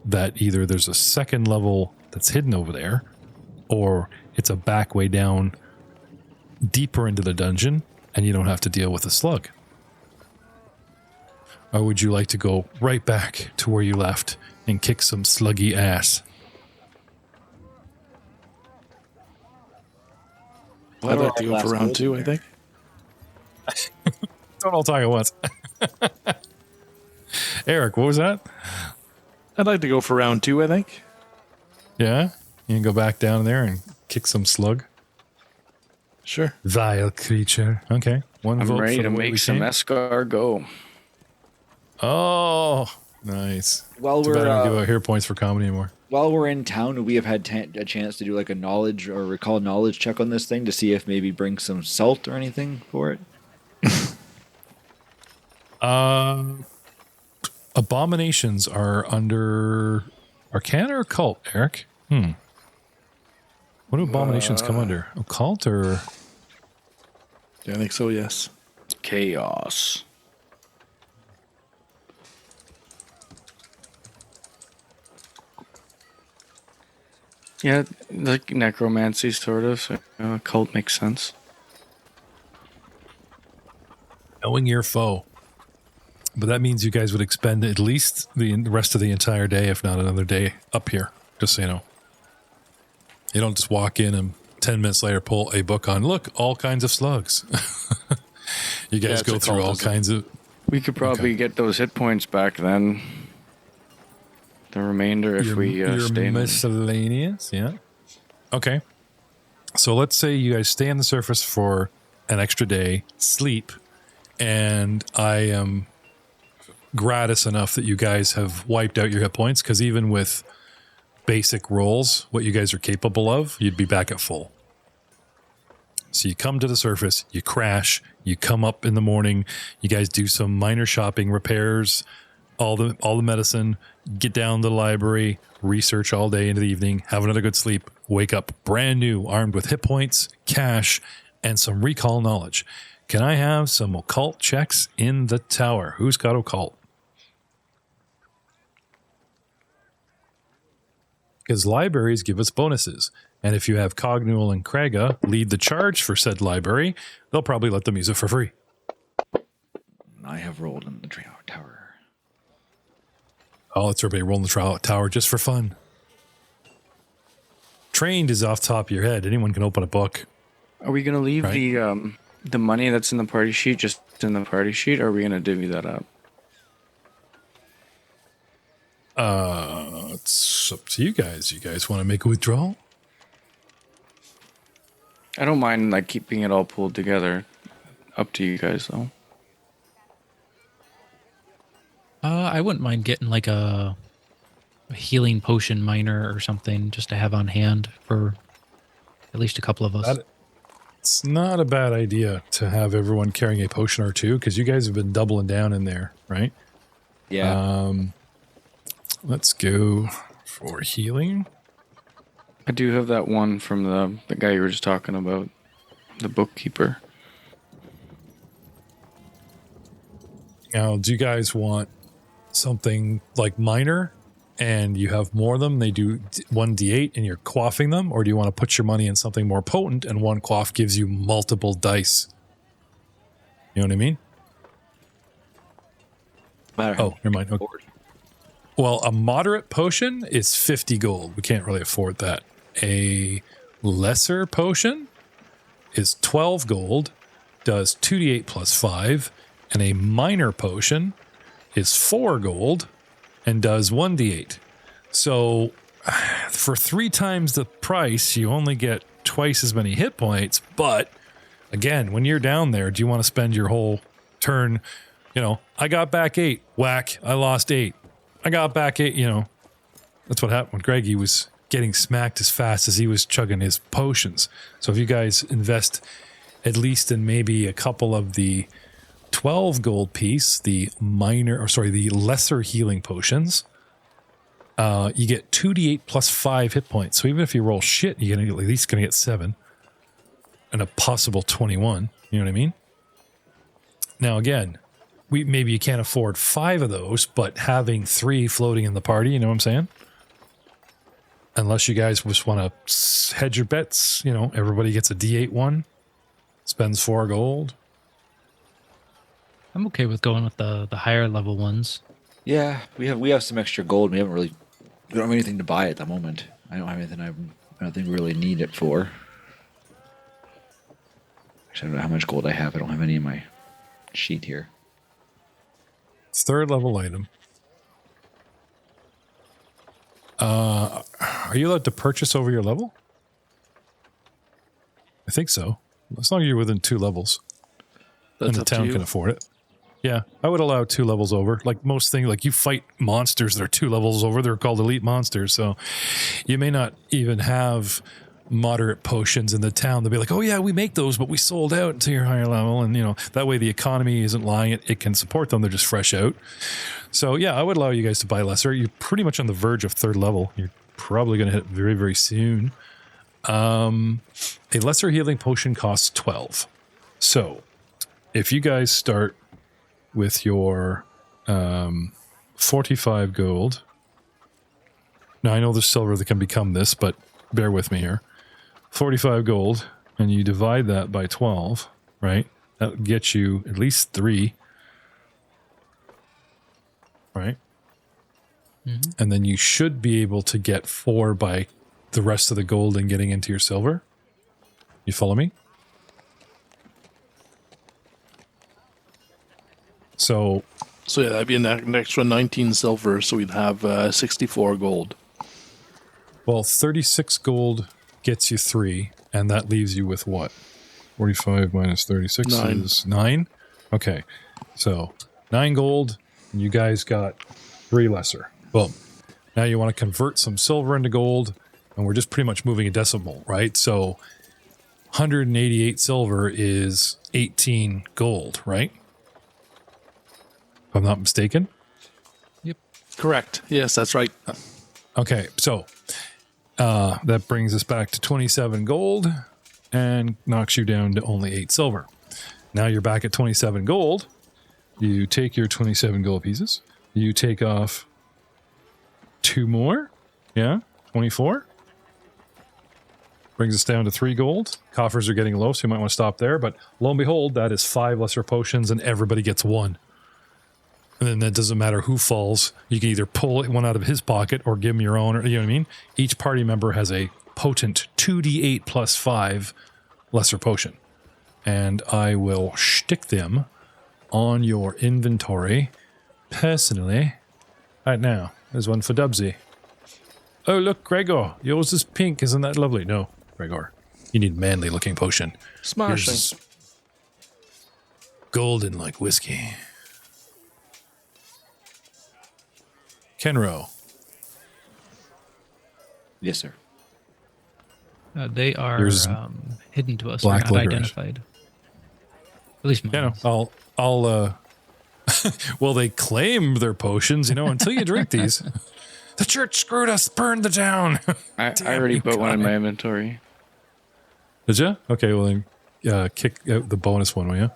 that either there's a second level that's hidden over there, or it's a back way down deeper into the dungeon, and you don't have to deal with a slug. Or would you like to go right back to where you left and kick some sluggy ass? I'd like to go for round 2, I think. Don't all talk at once. Eric, what was that? I'd like to go for round 2, I think. Yeah? You can go back down there and kick some slug. Sure. Vile creature. Okay. One I'm vote ready for to the way we make some came. Escar go. Oh, nice. While Too bad I don't give we're out hero points for comedy anymore. while we're in town, would we have had a chance to do like a knowledge or recall knowledge check on this thing to see if maybe bring some salt or anything for it? Abominations are under Arcana or Occult, Eric? What do abominations come under? Occult or... Yeah, I think so, yes. Chaos. Yeah, like necromancy, sort of. So, cult makes sense. Knowing your foe. But that means you guys would expend at least the rest of the entire day, if not another day, up here. Just so you know. You don't just walk in and 10 minutes later pull a book on, look, all kinds of slugs. You guys it's go a through all cultism. kinds of... We could probably get those hit points back then. The remainder if we stay in. miscellaneous, yeah. Okay. So let's say you guys stay on the surface for an extra day, sleep, and I am gratis enough that you guys have wiped out your hit points, because even with basic rolls, what you guys are capable of, you'd be back at full. So you come to the surface, you crash, you come up in the morning, you guys do some minor shopping, repairs, all the medicine, get down to the library, research all day into the evening, have another good sleep, wake up brand new, armed with hit points, cash, and some recall knowledge. Can I have some occult checks in the tower? Who's got occult? Because libraries give us bonuses. And if you have Cognul and Krega lead the charge for said library, they'll probably let them use it for free. I have rolled in the tower. Oh, let's everybody roll in the tower just for fun. Trained is off the top of your head. Anyone can open a book. Are we gonna leave Right. the money that's in the party sheet just in the party sheet, or are we gonna divvy that up? It's up to you guys. You guys want to make a withdrawal? I don't mind like keeping it all pulled together. Up to you guys though. I wouldn't mind getting like a healing potion minor or something just to have on hand for at least a couple of us. It's not a bad idea to have everyone carrying a potion or two, because you guys have been doubling down in there, right? Yeah. Let's go for healing. I do have that one from the guy you were just talking about, the bookkeeper. Now, do you guys want something like minor and you have more of them? They do 1d8 and you're quaffing them, or do you want to put your money in something more potent and one quaff gives you multiple dice? You know what I mean? Oh, never mind. Okay. Well, a moderate potion is 50 gold. We can't really afford that. A lesser potion is 12 gold, does 2d8 plus 5, and a minor potion is 4 gold and does 1d8. So for 3 times the price, you only get twice as many hit points. But again, when you're down there, do you want to spend your whole turn, I got back 8, whack, I lost 8. I got back 8, That's what happened when Greggy was getting smacked as fast as he was chugging his potions. So if you guys invest at least in maybe a couple of the 12 gold piece, the lesser healing potions, you get 2d8 plus 5 hit points. So even if you roll shit, you're at least going to get 7 and a possible 21. You know what I mean? Now, again, maybe you can't afford 5 of those, but having 3 floating in the party, you know what I'm saying? Unless you guys just want to hedge your bets, everybody gets a D8 one, spends 4 gold. I'm okay with going with the higher level ones. Yeah, we have some extra gold. We don't have anything to buy at the moment. I don't have anything I don't think we really need it for. Actually, I don't know how much gold I have. I don't have any in my sheet here. 3rd level item. Are you allowed to purchase over your level? I think so. As long as you're within 2 levels. That's and the up to town you. can afford it. Yeah, I would allow 2 levels over. Like most things, like you fight monsters that are 2 levels over. They're called elite monsters. So you may not even have moderate potions in the town. They'll be like, oh yeah, we make those, but we sold out until your higher level. And, that way the economy isn't lying. It can support them. They're just fresh out. So yeah, I would allow you guys to buy lesser. You're pretty much on the verge of 3rd level. You're probably going to hit it very, very soon. A lesser healing potion costs 12. So if you guys start with your 45 gold. Now, I know there's silver that can become this, but bear with me here. 45 gold, and you divide that by 12, right? That gets you at least 3, right? Mm-hmm. And then you should be able to get 4 by the rest of the gold and getting into your silver. You follow me? So yeah, that'd be an extra 19 silver, so we'd have 64 gold. well, 36 gold gets you 3, and that leaves you with what? 45 minus 36 9. is 9? Okay, so 9 gold, and you guys got 3 lesser. Boom. Now you want to convert some silver into gold, and we're just pretty much moving a decimal, right? So 188 silver is 18 gold, right? If I'm not mistaken. Correct. Yes, that's right. Okay, so that brings us back to 27 gold and knocks you down to only 8 silver. Now you're back at 27 gold. You take your 27 gold pieces. You take off 2 more. Yeah, 24. Brings us down to 3 gold. Coffers are getting low, so you might want to stop there. But lo and behold, that is 5 lesser potions and everybody gets 1. And then that doesn't matter who falls. You can either pull one out of his pocket or give him your own. Or, you know what I mean? Each party member has a potent 2d8 plus 5 lesser potion. And I will stick them on your inventory personally right now. There's one for Dubsy. Oh, look, Gregor. Yours is pink. Isn't that lovely? No, Gregor. You need manly looking potion. Smashing. Yours is golden like whiskey. Kenro. Yes, sir. They are There's hidden to us. black They're not licorice. identified. At least mine. You know, I'll well, they claim they're potions, until you drink these. The church screwed us, burned the town. I Damn already you, put one in God. my inventory. Did you? Okay, well then kick out the bonus one, will you?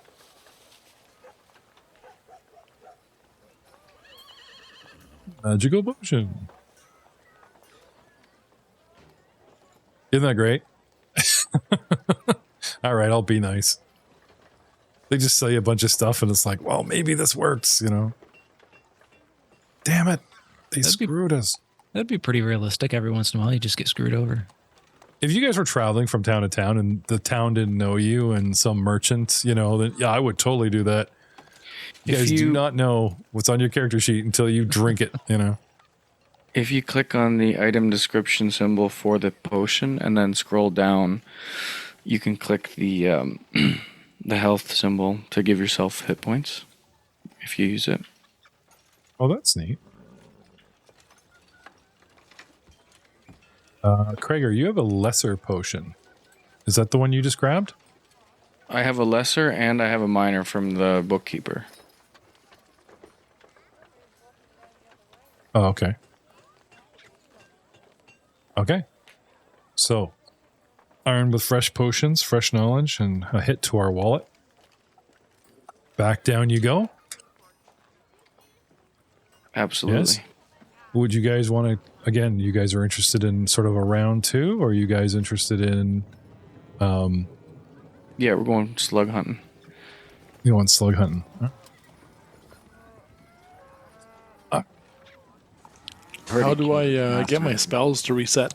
Magical potion. Isn't that great? All right, I'll be nice. They just sell you a bunch of stuff and it's like, well, maybe this works, Damn it. They That'd be- screwed us. That'd be pretty realistic. Every once in a while, you just get screwed over. If you guys were traveling from town to town and the town didn't know you and some merchant, then yeah, I would totally do that. You If guys do you- not know what's on your character sheet until you drink it, If you click on the item description symbol for the potion and then scroll down, you can click the the health symbol to give yourself hit points if you use it. Oh, that's neat. Krager, you have a lesser potion. Is that the one you just grabbed? I have a lesser and I have a minor from the bookkeeper. Oh, okay. Okay. So, armed with fresh potions, fresh knowledge, and a hit to our wallet. Back down you go. Absolutely. Yes. Would you guys want to, again, you guys are interested in sort of a round 2, or are you guys interested in, Yeah, we're going slug hunting. you want slug hunting? Huh? How do I get my spells to reset?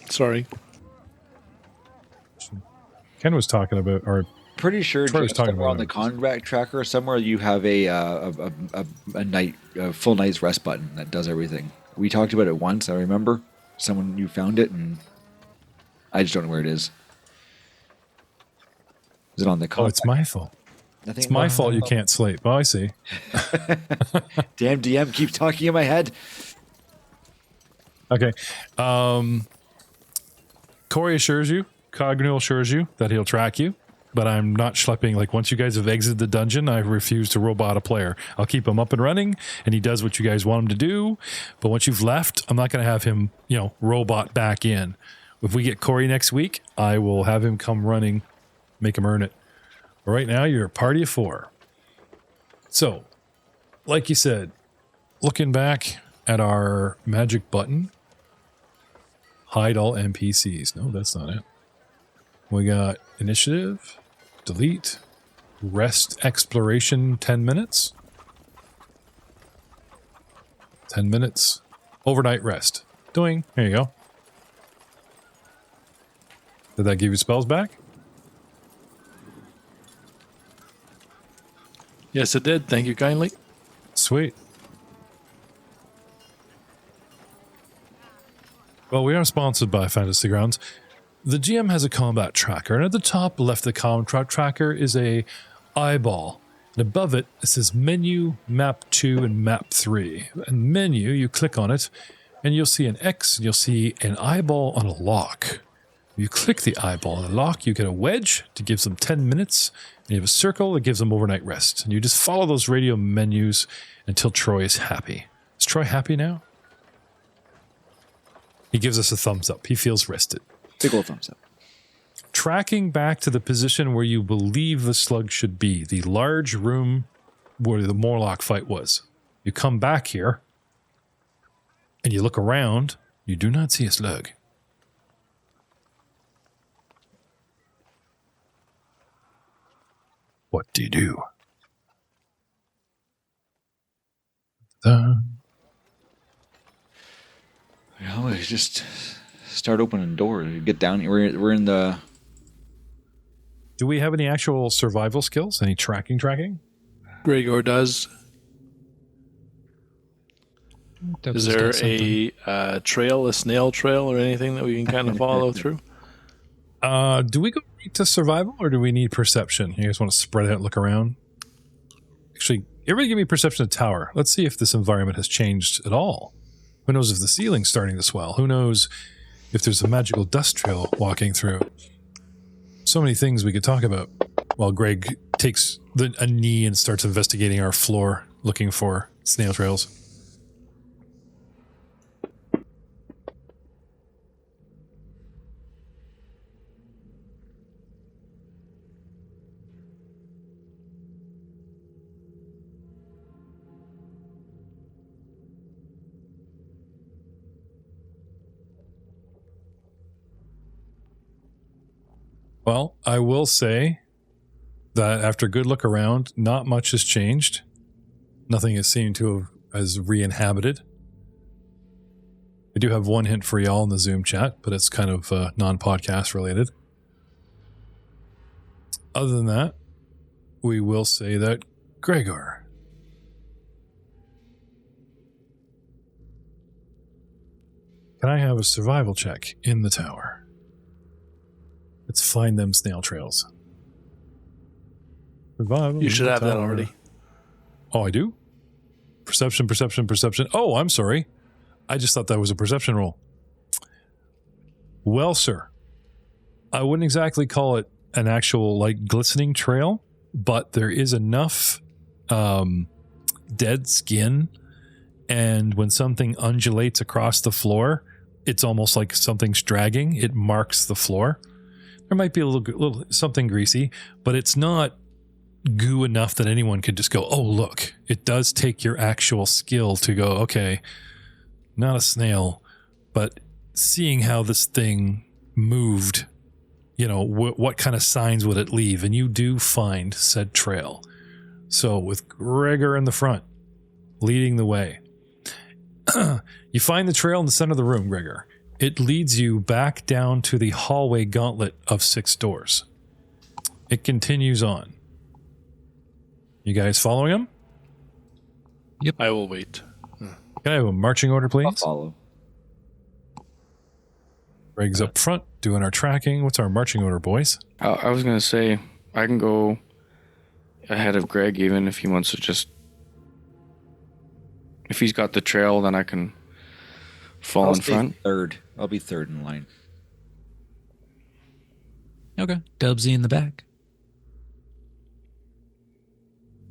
Sorry. Ken was talking about, or Pretty sure Troy was just talking somewhere about on the it. combat tracker somewhere you have a full night's rest button that does everything We talked about it once, I remember. You found it, and I just don't know where it is. Is it on the Oh, it's my fault. It's my fault you can't sleep. Oh, I see. Damn DM keeps talking in my head. Okay. Corey assures you, Cognial assures you that he'll track you, but I'm not schlepping. Like, once you guys have exited the dungeon, I refuse to robot a player. I'll keep him up and running, and he does what you guys want him to do. But once you've left, I'm not going to have him, robot back in. If we get Corey next week, I will have him come running, make him earn it. But right now, you're a party of 4. So, like you said, looking back at our magic button, hide all NPCs. No, that's not it. We got initiative, delete, rest, exploration, 10 minutes. 10 minutes. Overnight rest. Doing. There you go. Did that give you spells back? Yes, it did. Thank you kindly. Sweet. Well, we are sponsored by Fantasy Grounds. The GM has a combat tracker, and at the top left of the combat tracker is a eyeball. And above it says menu, map 2, and map 3. And menu, you click on it, and you'll see an X, and you'll see an eyeball on a lock. You click the eyeball on the lock, you get a wedge that gives them 10 minutes, and you have a circle that gives them overnight rest. And you just follow those radio menus until Troy is happy. Is Troy happy now? He gives us a thumbs up. He feels rested. Big old thumbs up. Tracking back to the position where you believe the slug should be, the large room where the Morlock fight was. You come back here, and you look around. You do not see a slug. What do you do? We just start opening doors. Get down. We're in the. Do we have any actual survival skills? Any tracking? Gregor does. Is there a trail, a snail trail, or anything that we can kind of follow through? Do we go right to survival, or do we need perception? You guys want to spread out, look around? Actually, everybody give me perception of tower. Let's see if this environment has changed at all. Who knows if the ceiling's starting to swell? Who knows if there's a magical dust trail walking through? So many things we could talk about while Greg takes a knee and starts investigating our floor, looking for snail trails. Well, I will say that after a good look around, not much has changed. Nothing has seemed to have as re-inhabited. I do have one hint for y'all in the Zoom chat, but it's kind of non-podcast related. Other than that, we will say that Gregor. Can I have a survival check in the tower? Let's find them snail trails. Survival. You should have that already. Oh, I do? Perception. Oh, I'm sorry. I just thought that was a perception roll. Well, sir, I wouldn't exactly call it an actual, glistening trail, but there is enough dead skin, and when something undulates across the floor, it's almost like something's dragging. It marks the floor. There might be a little something greasy, but it's not goo enough that anyone could just go, oh, look. It does take your actual skill to go, okay, not a snail, but seeing how this thing moved, what kind of signs would it leave? And you do find said trail. So with Gregor in the front, leading the way, you find the trail in the center of the room, Gregor. It leads you back down to the hallway gauntlet of 6 doors. It continues on. You guys following him? Yep. I will wait. Can I have a marching order, I'll please? follow. Greg's up front doing our tracking. What's our marching order, boys? I was going to say, I can go ahead of Greg even if he wants to just... If he's got the trail, then I can fall I'll in stay front. third. I'll be third in line. Okay. Dubsy in the back.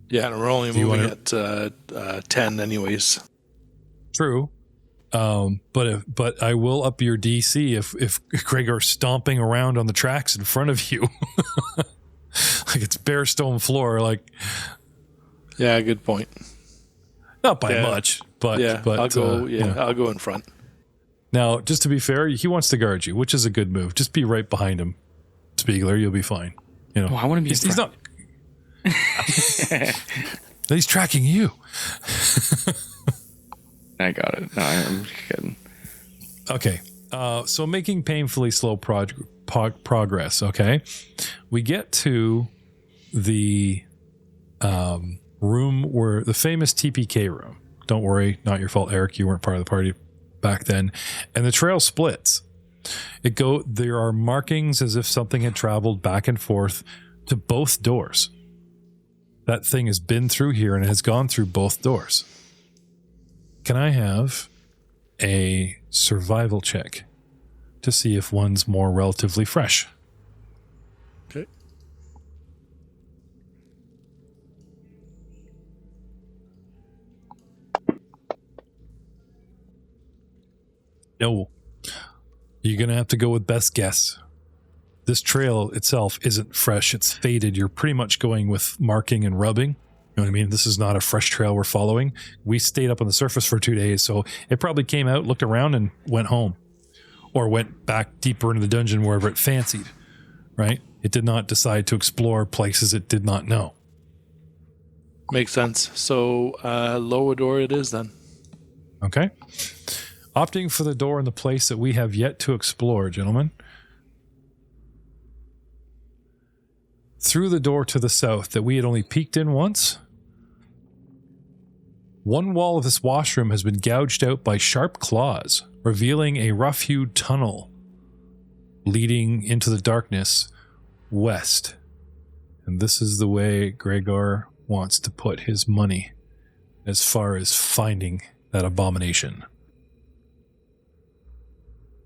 Yeah, and we're only Do you moving wanna- at 10 anyways. True. But I will up your DC if Gregor's stomping around on the tracks in front of you. Like it's bare stone floor, like Yeah, good point. not by Yeah. much, but Yeah, but I'll go. you know. I'll go in front. Now, just to be fair, he wants to guard you, which is a good move. Just be right behind him, Spiegler. You'll be fine. You know, Oh, I want to be he's in not. front. He's tracking you. I got it. No, I'm kidding. Okay. So making painfully slow progress. Okay. We get to the room where the famous TPK room. Don't worry, not your fault, Eric. You weren't part of the party back then. And the trail splits. There are markings as if something had traveled back and forth to both doors. That thing has been through here and has gone through both doors. Can I have a survival check to see if one's more relatively fresh? Okay. No. You're going to have to go with best guess. This trail itself isn't fresh. It's faded. You're pretty much going with marking and rubbing. You know what I mean? This is not a fresh trail we're following. We stayed up on the surface for 2 days, so it probably came out, looked around, and went home. Or went back deeper into the dungeon wherever it fancied, right? It did not decide to explore places it did not know. Makes sense. So lower door it is then. Okay? Opting for the door in the place that we have yet to explore, gentlemen. Through the door to the south that we had only peeked in once, one wall of this washroom has been gouged out by sharp claws, revealing a rough-hewed tunnel leading into the darkness west. And this is the way Gregor wants to put his money as far as finding that abomination.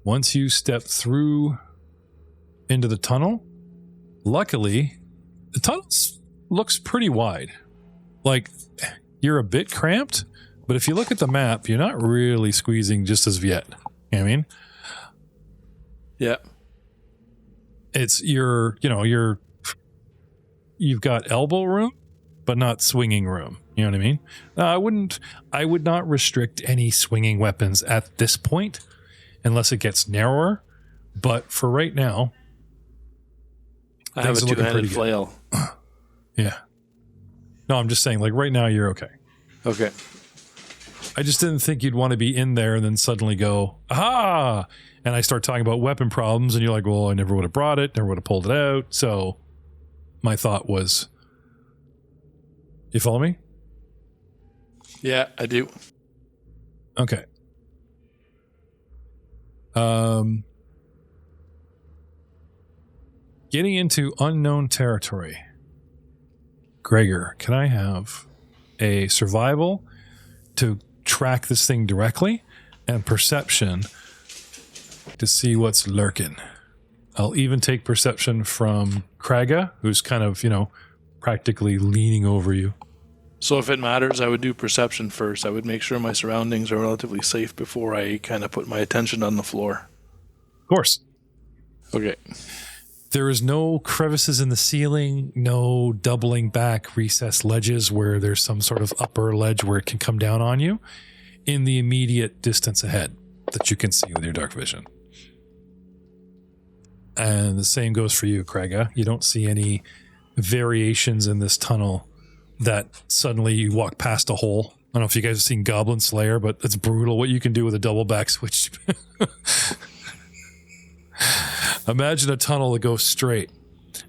Once you step through into the tunnel, luckily, the tunnel looks pretty wide. Like, you're a bit cramped, but if you look at the map, you're not really squeezing just as of yet. You know what I mean? Yeah. It's you've got elbow room, but not swinging room. You know what I mean? I would not restrict any swinging weapons at this point unless it gets narrower. But for right now, I have a things are looking pretty two-handed good. flail. Yeah. No, I'm just saying, like right now you're okay. Okay. I just didn't think you'd want to be in there and then suddenly go, aha! And I start talking about weapon problems and you're like, well, I never would have brought it, never would have pulled it out. So my thought was, you follow me? Yeah, I do. Okay. Getting into unknown territory. Gregor, can I have a survival to track this thing directly and perception to see what's lurking? I'll even take perception from Kraga, who's kind of, practically leaning over you. So if it matters, I would do perception first. I would make sure my surroundings are relatively safe before I kind of put my attention on the floor. Of course. Okay. There is no crevices in the ceiling, no doubling back recessed ledges where there's some sort of upper ledge where it can come down on you in the immediate distance ahead that you can see with your dark vision. And the same goes for you, Kraga. You don't see any variations in this tunnel that suddenly you walk past a hole. I don't know if you guys have seen Goblin Slayer, but it's brutal what you can do with a double back switch. Imagine a tunnel that goes straight,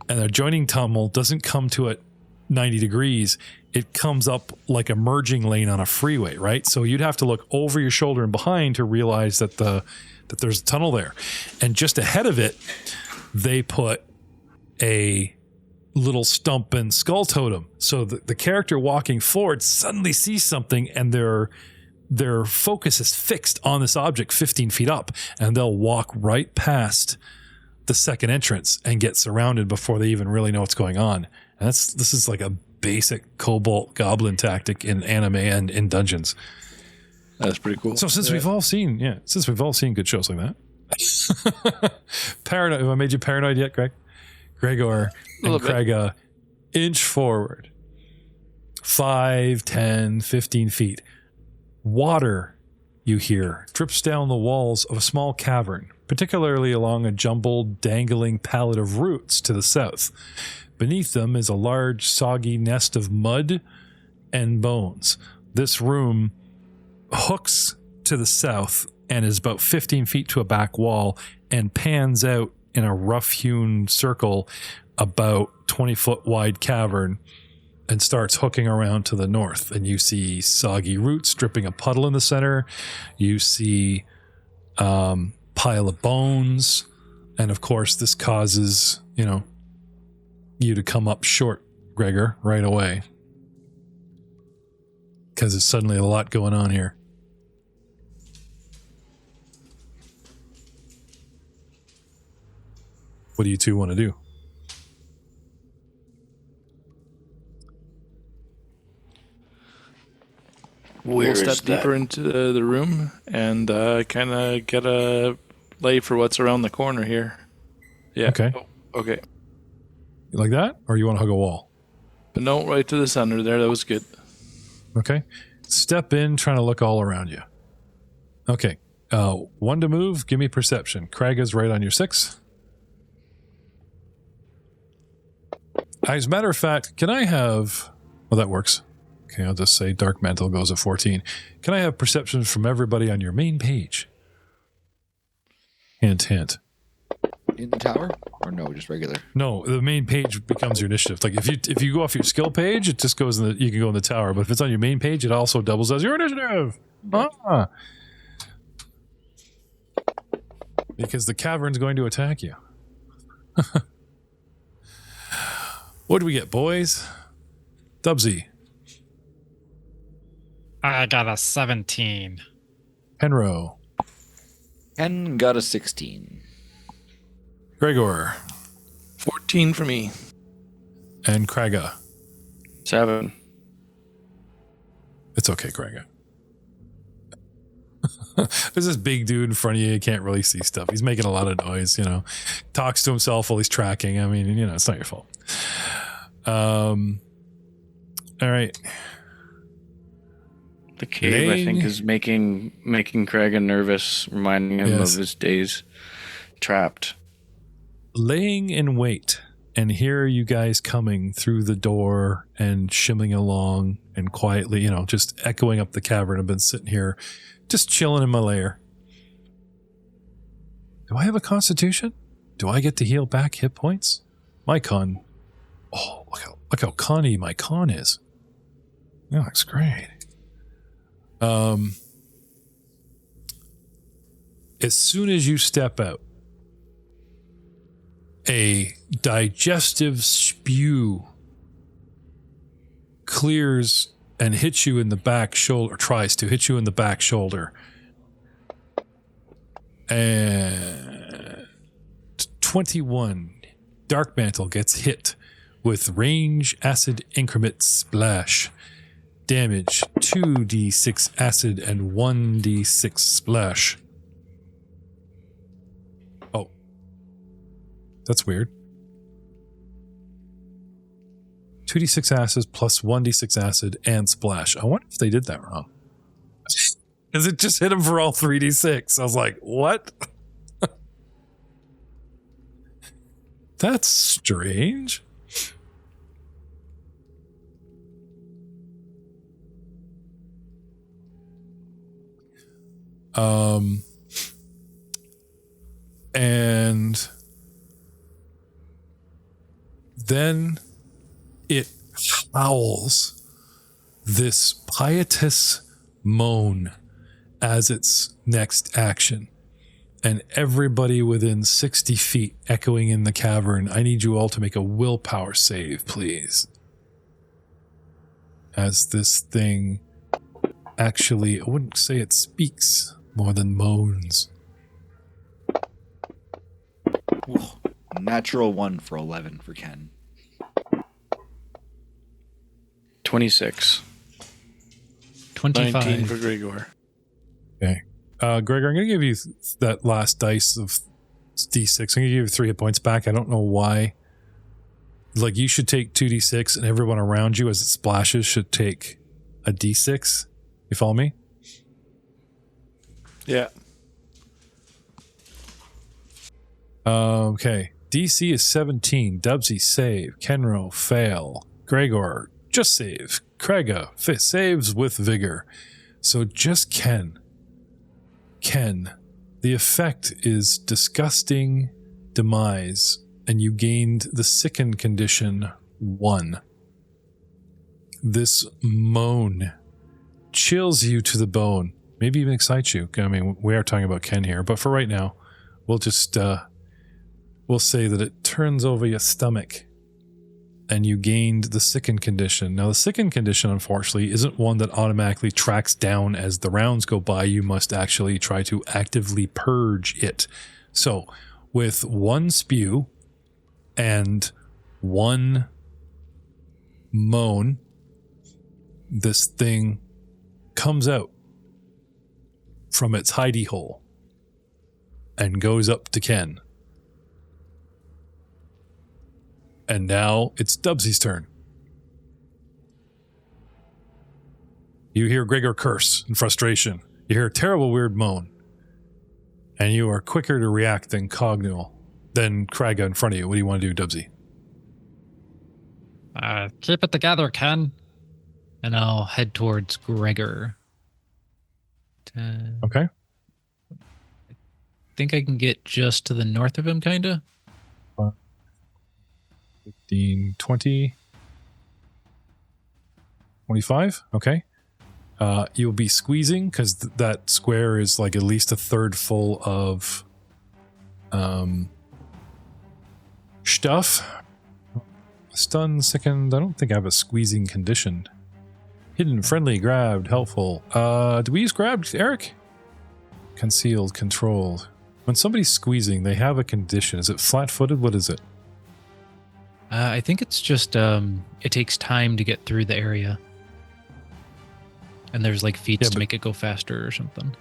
and the adjoining tunnel doesn't come to it 90 degrees. it comes up like a merging lane on a freeway, right? So you'd have to look over your shoulder and behind to realize that there's a tunnel there. And just ahead of it, they put a little stump and skull totem. So the character walking forward suddenly sees something, and their focus is fixed on this object 15 feet up, and they'll walk right past the second entrance and get surrounded before they even really know what's going on. And this is like a basic Cobalt Goblin tactic in anime and in dungeons. That's pretty cool. So since we've all seen good shows like that, paranoid. Have I made you paranoid yet, Greg? Gregor and Craig inch forward 5, 10, 15 feet. Water, you hear, drips down the walls of a small cavern, particularly along a jumbled, dangling pallet of roots to the south. Beneath them is a large, soggy nest of mud and bones. This room hooks to the south and is about 15 feet to a back wall and pans out in a rough-hewn circle about 20-foot wide cavern and starts hooking around to the north. And you see soggy roots dripping a puddle in the center. You see pile of bones. And of course, this causes, you to come up short, Gregor, right away. Because there's suddenly a lot going on here. What do you two want to do? We'll step deeper into the room and kind of get a lay for what's around the corner here. Yeah. Okay. Oh, okay. You like that? Or you want to hug a wall? But no, right to the center there. That was good. Okay. Step in, trying to look all around you. Okay. 1 to move. Give me perception. Craig is right on your 6. As a matter of fact, can I have... Well, that works. Okay, I'll just say Dark Mantle goes at 14. Can I have perception from everybody on your main page? Hint, hint. In the tower? Or no, just regular? No, the main page becomes your initiative. Like if you go off your skill page, it just goes you can go in the tower. But if it's on your main page, it also doubles as your initiative. Ah. Because the cavern's going to attack you. What do we get, boys? Dubsy. I got a 17. Penro. Ken got a 16. Gregor. 14 for me. And Kraga. 7. It's okay, Kraga. There's this big dude in front of you. You can't really see stuff. He's making a lot of noise, Talks to himself while he's tracking. I mean, it's not your fault. All right. The cave, I think, is making Craig nervous, reminding him of his days trapped. Laying in wait, and here are you guys coming through the door and shimming along and quietly, just echoing up the cavern. I've been sitting here just chilling in my lair. Do I have a constitution? Do I get to heal back hit points? My con. Oh, look how conny my con is. That looks great. As soon as you step out, a digestive spew clears and hits you in the back shoulder, tries to hit you in the back shoulder. And 21. Dark Mantle gets hit with range acid increment splash. Damage 2d6 acid and 1d6 splash. Oh. That's weird. 2d6 acid plus 1d6 acid and splash. I wonder if they did that wrong. Because it just hit him for all 3d6. I was like, what? That's strange. And then it howls this pietous moan as its next action. And everybody within 60 feet echoing in the cavern, I need you all to make a willpower save, please. As this thing actually, I wouldn't say it speaks more than moans. Natural 1 for 11 for Ken. 26. 25. 19 for Gregor. Okay. Gregor, I'm going to give you that last dice of D6. I'm going to give you 3 hit points back. I don't know why. Like, you should take 2d6, and everyone around you as it splashes should take a d6. You follow me? Yeah. Okay. DC is 17. Dubsy, save. Kenro, fail. Gregor, just save. Krega, saves with vigor. So just Ken. Ken, the effect is disgusting demise, and you gained the sicken condition 1. This moan chills you to the bone, maybe even excites you. I mean, we are talking about Ken here, but for right now, we'll just we'll say that it turns over your stomach, and you gained the sicken condition. Now, the sicken condition, unfortunately, isn't one that automatically tracks down as the rounds go by. You must actually try to actively purge it. So, with 1 spew and 1 moan, this thing comes out from its hidey hole and goes up to Ken. And now it's Dubsy's turn. You hear Gregor curse in frustration. You hear a terrible weird moan. And you are quicker to react than Kraga in front of you. What do you want to do, Dubsy? Keep it together, Ken. And I'll head towards Gregor. Okay. I think I can get just to the north of him, kind of. 15, 20, 25. Okay. You'll be squeezing because that square is like at least a third full of stuff. Stun, sickened. I don't think I have a squeezing condition. Hidden, friendly, grabbed, helpful. Do we use grabbed, Eric? Concealed, controlled. When somebody's squeezing, they have a condition. Is it flat-footed? What is it? I think it's just it takes time to get through the area. And there's like feats to make it go faster or something.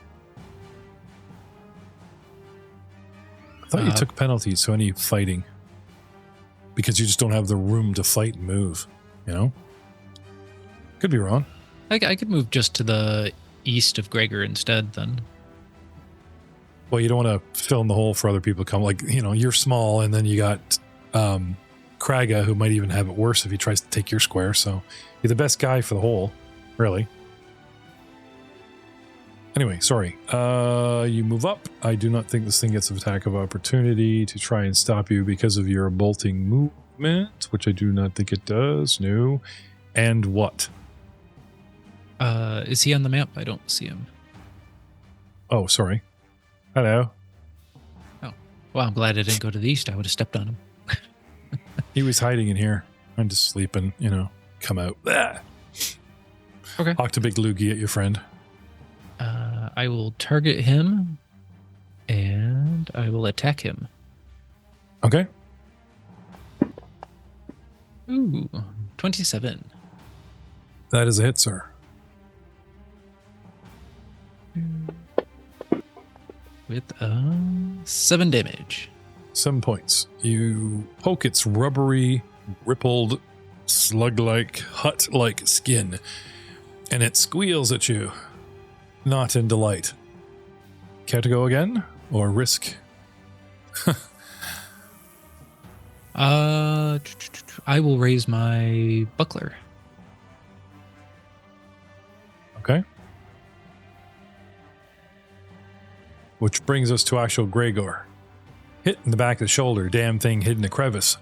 I thought you took penalties, so any fighting. Because you just don't have the room to fight and move, you know? Could be wrong. I could move just to the east of Gregor instead, then. Well, you don't want to fill in the hole for other people to come. Like, you know, you're small, and then you got Kraga, who might even have it worse if he tries to take your square. So you're the best guy for the hole, really. Anyway, sorry. You move up. I do not think this thing gets an attack of opportunity to try and stop you because of your bolting movement, which I do not think it does. No. And what? Is he on the map? I don't see him. Oh, sorry. Hello. Oh, well, I'm glad I didn't go to the east. I would have stepped on him. He was hiding in here. I'm just sleeping, you know. Come out. Ah. Okay. Hawked a big loogie at your friend. I will target him, and I will attack him. Okay. Ooh, 27. That is a hit, sir. With 7 damage. 7 points. You poke its rubbery, rippled, slug-like, hut-like skin, and it squeals at you. Not in delight. Care to go again? Or risk? I will raise my buckler. Okay. Which brings us to actual Gregor. Hit in the back of the shoulder, damn thing hid in a crevice.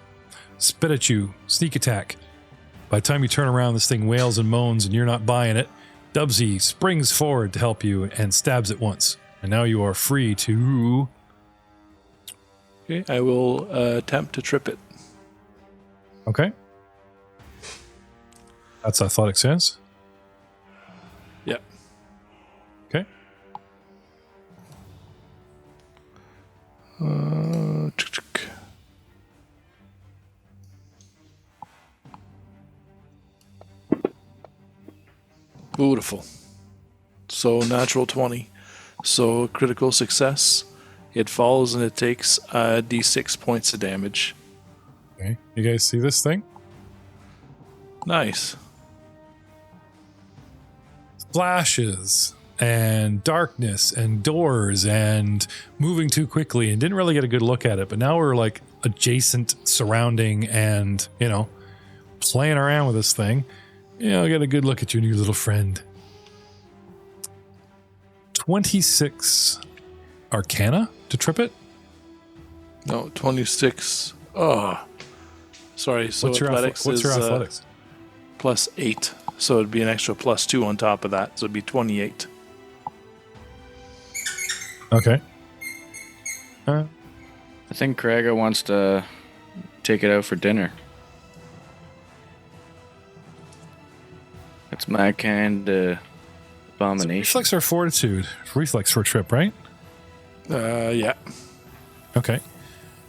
Spit at you, sneak attack. By the time you turn around, this thing wails and moans and you're not buying it. Dubsy springs forward to help you and stabs it once. And now you are free to... Okay, I will attempt to trip it. Okay. That's athletic sense. Yeah. Okay. Beautiful. So natural 20. So critical success. It falls and it takes d6 points of damage. Okay. You guys see this thing? Nice. Flashes and darkness and doors and moving too quickly, and didn't really get a good look at it. But now we're like adjacent, surrounding, and, you know, playing around with this thing. You know, get a good look at your new little friend. 26 Arcana to trip it. No, 26. Oh, sorry. So What's your athletics what's your is athletics? plus 8. So it'd be an extra plus 2 on top of that. So it'd be 28. Okay. I think Kraga wants to take it out for dinner. It's my kind of abomination. Reflex or fortitude? Reflex for a trip, right? Yeah. Okay.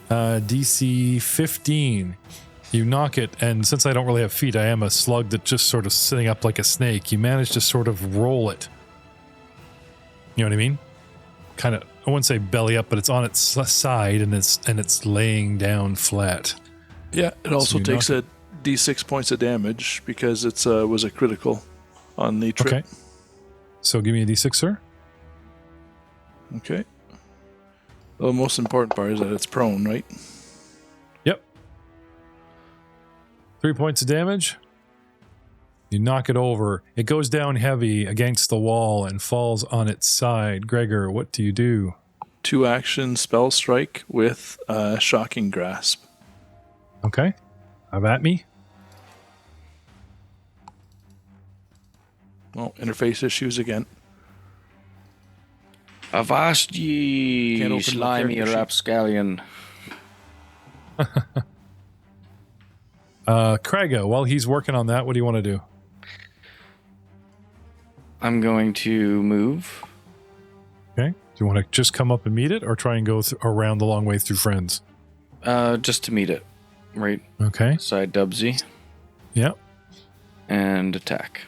DC 15. You knock it, and since I don't really have feet, I am a slug that just sort of sitting up like a snake. You manage to sort of roll it. You know what I mean? Kind of, I wouldn't say belly up, but it's on its side, and it's laying down flat. Yeah, it also you takes knock a d6 points of damage because it was a critical on the trip. Okay. So give me a d6, sir. Okay. Well, the most important part is that it's prone, right? Yep. 3 points of damage. You knock it over. It goes down heavy against the wall and falls on its side. Gregor, what do you do? 2 action spell strike with shocking grasp. Okay. Have at me. Oh, interface issues again. Avast ye, Can't open the slimy character sheet. rapscallion. Kraga, while he's working on that, what do you want to do? I'm going to move. Okay. Do you want to just come up and meet it or try and go around the long way through friends? Just to meet it. Right Okay. side Dubsy. Yep. And attack.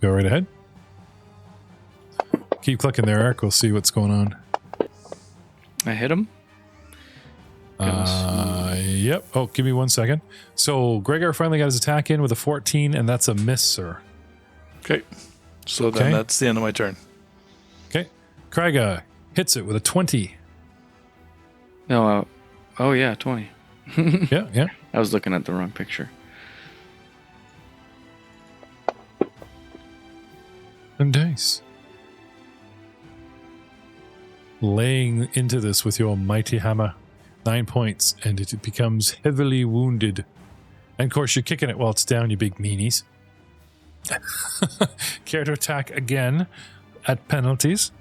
Go right ahead. Keep clicking there, Eric. We'll see what's going on. I hit him. Yep. Oh, give me 1 second. So Gregor finally got his attack in with a 14, and that's a miss, sir. Okay. So then Okay. that's the end of my turn. Okay. Kraga hits it with a 20. No, oh yeah, 20. Yeah, yeah. I was looking at the wrong picture. And dice. Laying into this with your mighty hammer. 9 points, and it becomes heavily wounded. And of course, you're kicking it while it's down, you big meanies. Care to attack again at penalties?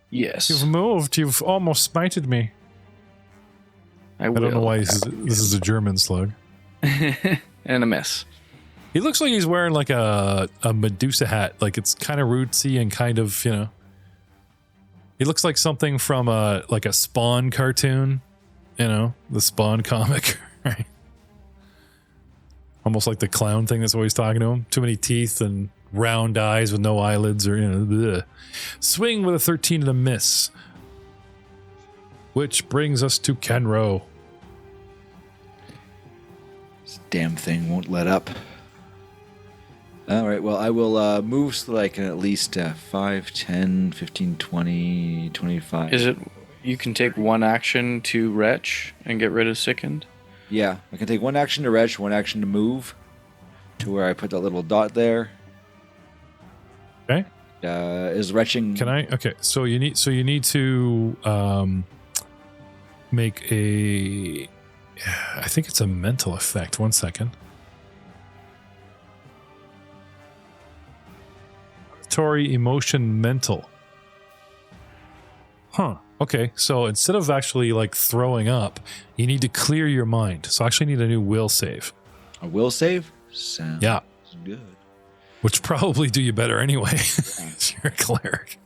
Yes. You've moved. You've almost smited me. I I don't know why this is a German slug. And a miss. He looks like he's wearing like a Medusa hat. Like it's kind of rootsy and kind of, you know. He looks like something from a Spawn cartoon. You know, the Spawn comic, right? Almost like the clown thing that's always talking to him. Too many teeth and round eyes with no eyelids, or, you know, bleh. Swing with a 13 and a miss. Which brings us to Kenro. This damn thing won't let up. All right, well, I will move so that I can at least 5, 10, 15, 20, 25. Is it you can take one action to retch and get rid of sickened? Yeah, I can take one action to retch, one action to move to where I put that little dot there. Okay. Is retching... Can I? Okay. So you need to make a I think it's a mental effect. 1 second. Auditory, emotion, mental. Huh. Okay, so instead of actually like throwing up, you need to clear your mind. So I actually need a new will save. A will save? Sounds good. Which probably do you better anyway. You're a cleric.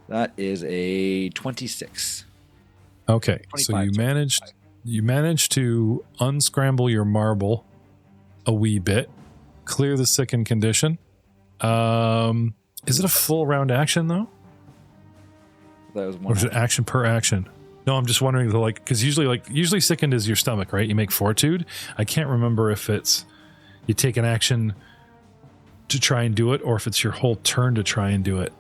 That is a 26. Okay, so 25. you managed to unscramble your marble a wee bit, clear the sickened condition. Is it a full round action though? That was Or one. is it action per action? No, I'm just wondering, because usually sickened is your stomach, right? You make fortitude. I can't remember if it's you take an action to try and do it, or if it's your whole turn to try and do it.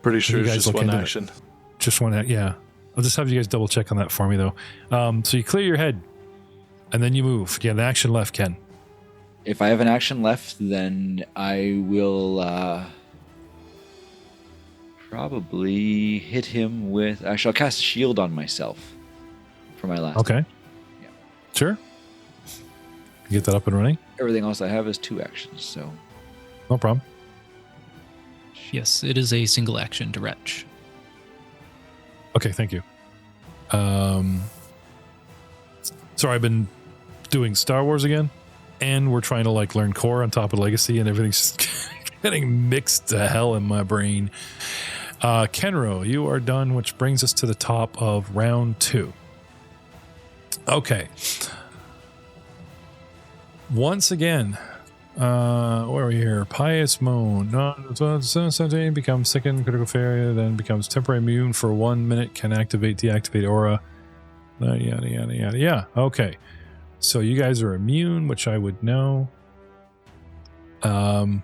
Pretty sure You it's guys just look one into it. action. Just one, yeah. I'll just have you guys double check on that for me, though. So you clear your head, and then you move. You have an action left, Ken. If I have an action left, then I will probably hit him with... Actually, I'll cast a shield on myself for my last. Okay. Yeah. Sure. You get that up and running? Everything else I have is 2 actions, so... No problem. Yes, it is a single action to retch. Okay, thank you. Sorry, I've been doing Star Wars again, and we're trying to like learn core on top of Legacy, and everything's getting mixed to hell in my brain. Kenro, you are done, which brings us to the top of round 2. Okay. Once again, where are we here? Pious Moan. Becomes sickened, critical failure, then becomes temporary immune for 1 minute, can activate, deactivate aura. Yada, yada, yada. Yeah, okay. So you guys are immune, which I would know. I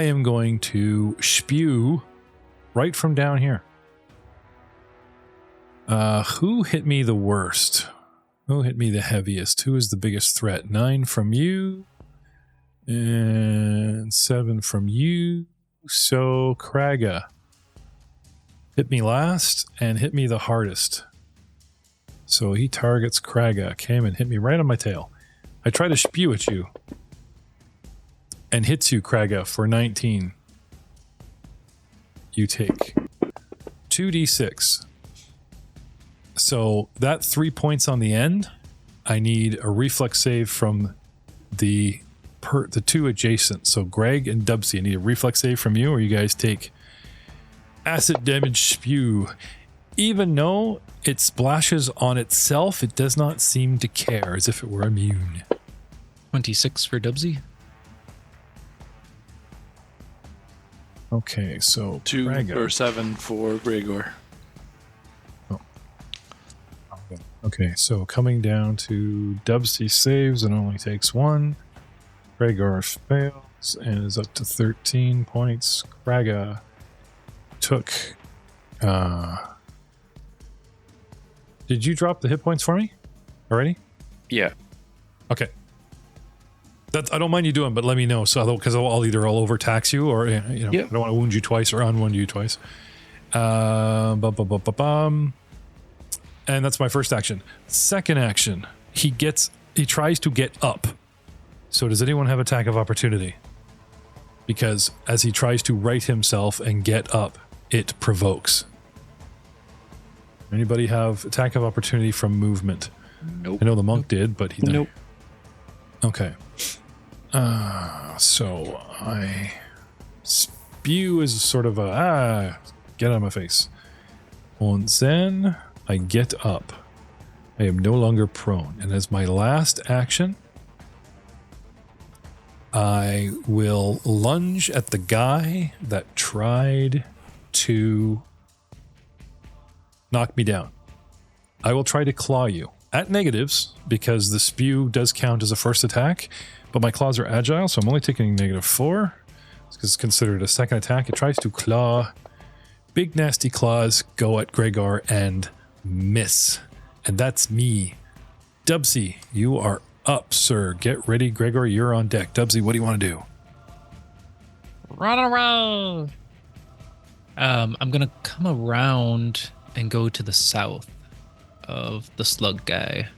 am going to spew right from down here. Who hit me the worst? Who hit me the heaviest? Who is the biggest threat? 9 from you and 7 from you. So Kraga hit me last and hit me the hardest. So he targets Kraga, came and hit me right on my tail. I try to spew at you and hits you, Kraga, for 19. You take 2d6. So that 3 points on the end, I need a reflex save from the 2 adjacent. So Greg and Dubsy, I need a reflex save from you, or you guys take acid damage spew. Even though it splashes on itself, it does not seem to care, as if it were immune. 26 for Dubsy. Okay, so 2 Kraga. or 7 for Gregor. Okay, so coming down to Dubsy saves and only takes 1. Gregor fails and is up to 13 points. Kraga took... Did you drop the hit points for me already? Yeah. Okay. That I don't mind you doing, but let me know. So because I'll overtax you, or Yep. I don't want to wound you twice or unwound you twice. And that's my first action. Second action, he tries to get up. So does anyone have attack of opportunity? Because as he tries to right himself and get up, it provokes. Anybody have attack of opportunity from movement? Nope. I know the monk did, but he didn't. Nope. Okay. So I spew as sort of a get out of my face. And then I get up. I am no longer prone. And as my last action, I will lunge at the guy that tried to knock me down. I will try to claw you at negatives because the spew does count as a first attack, but my claws are agile, so I'm only taking -4 because it's considered a second attack. It tries to claw. Big nasty claws go at Gregor and miss. And that's me. Dubsy, you are up, sir. Get ready, Gregor. You're on deck. Dubsy, what do you want to do? Run away! I'm going to come around and go to the south of the slug guy.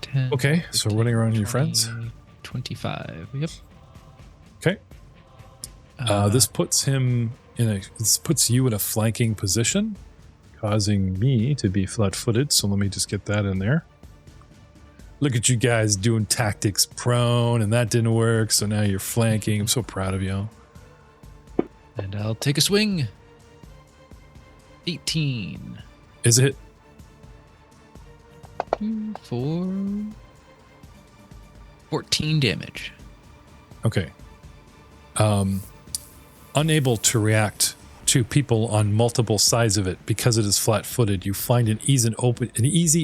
10, Okay, so running around your friends. 25. Yep. Okay. This puts you in a flanking position, causing me to be flat-footed. So let me just get that in there. Look at you guys doing tactics prone, and that didn't work. So now you're flanking. I'm so proud of you. And I'll take a swing. 18. Is it? 2, 4, 14 damage. Okay. Unable to react to people on multiple sides of it because it is flat-footed, you find an easy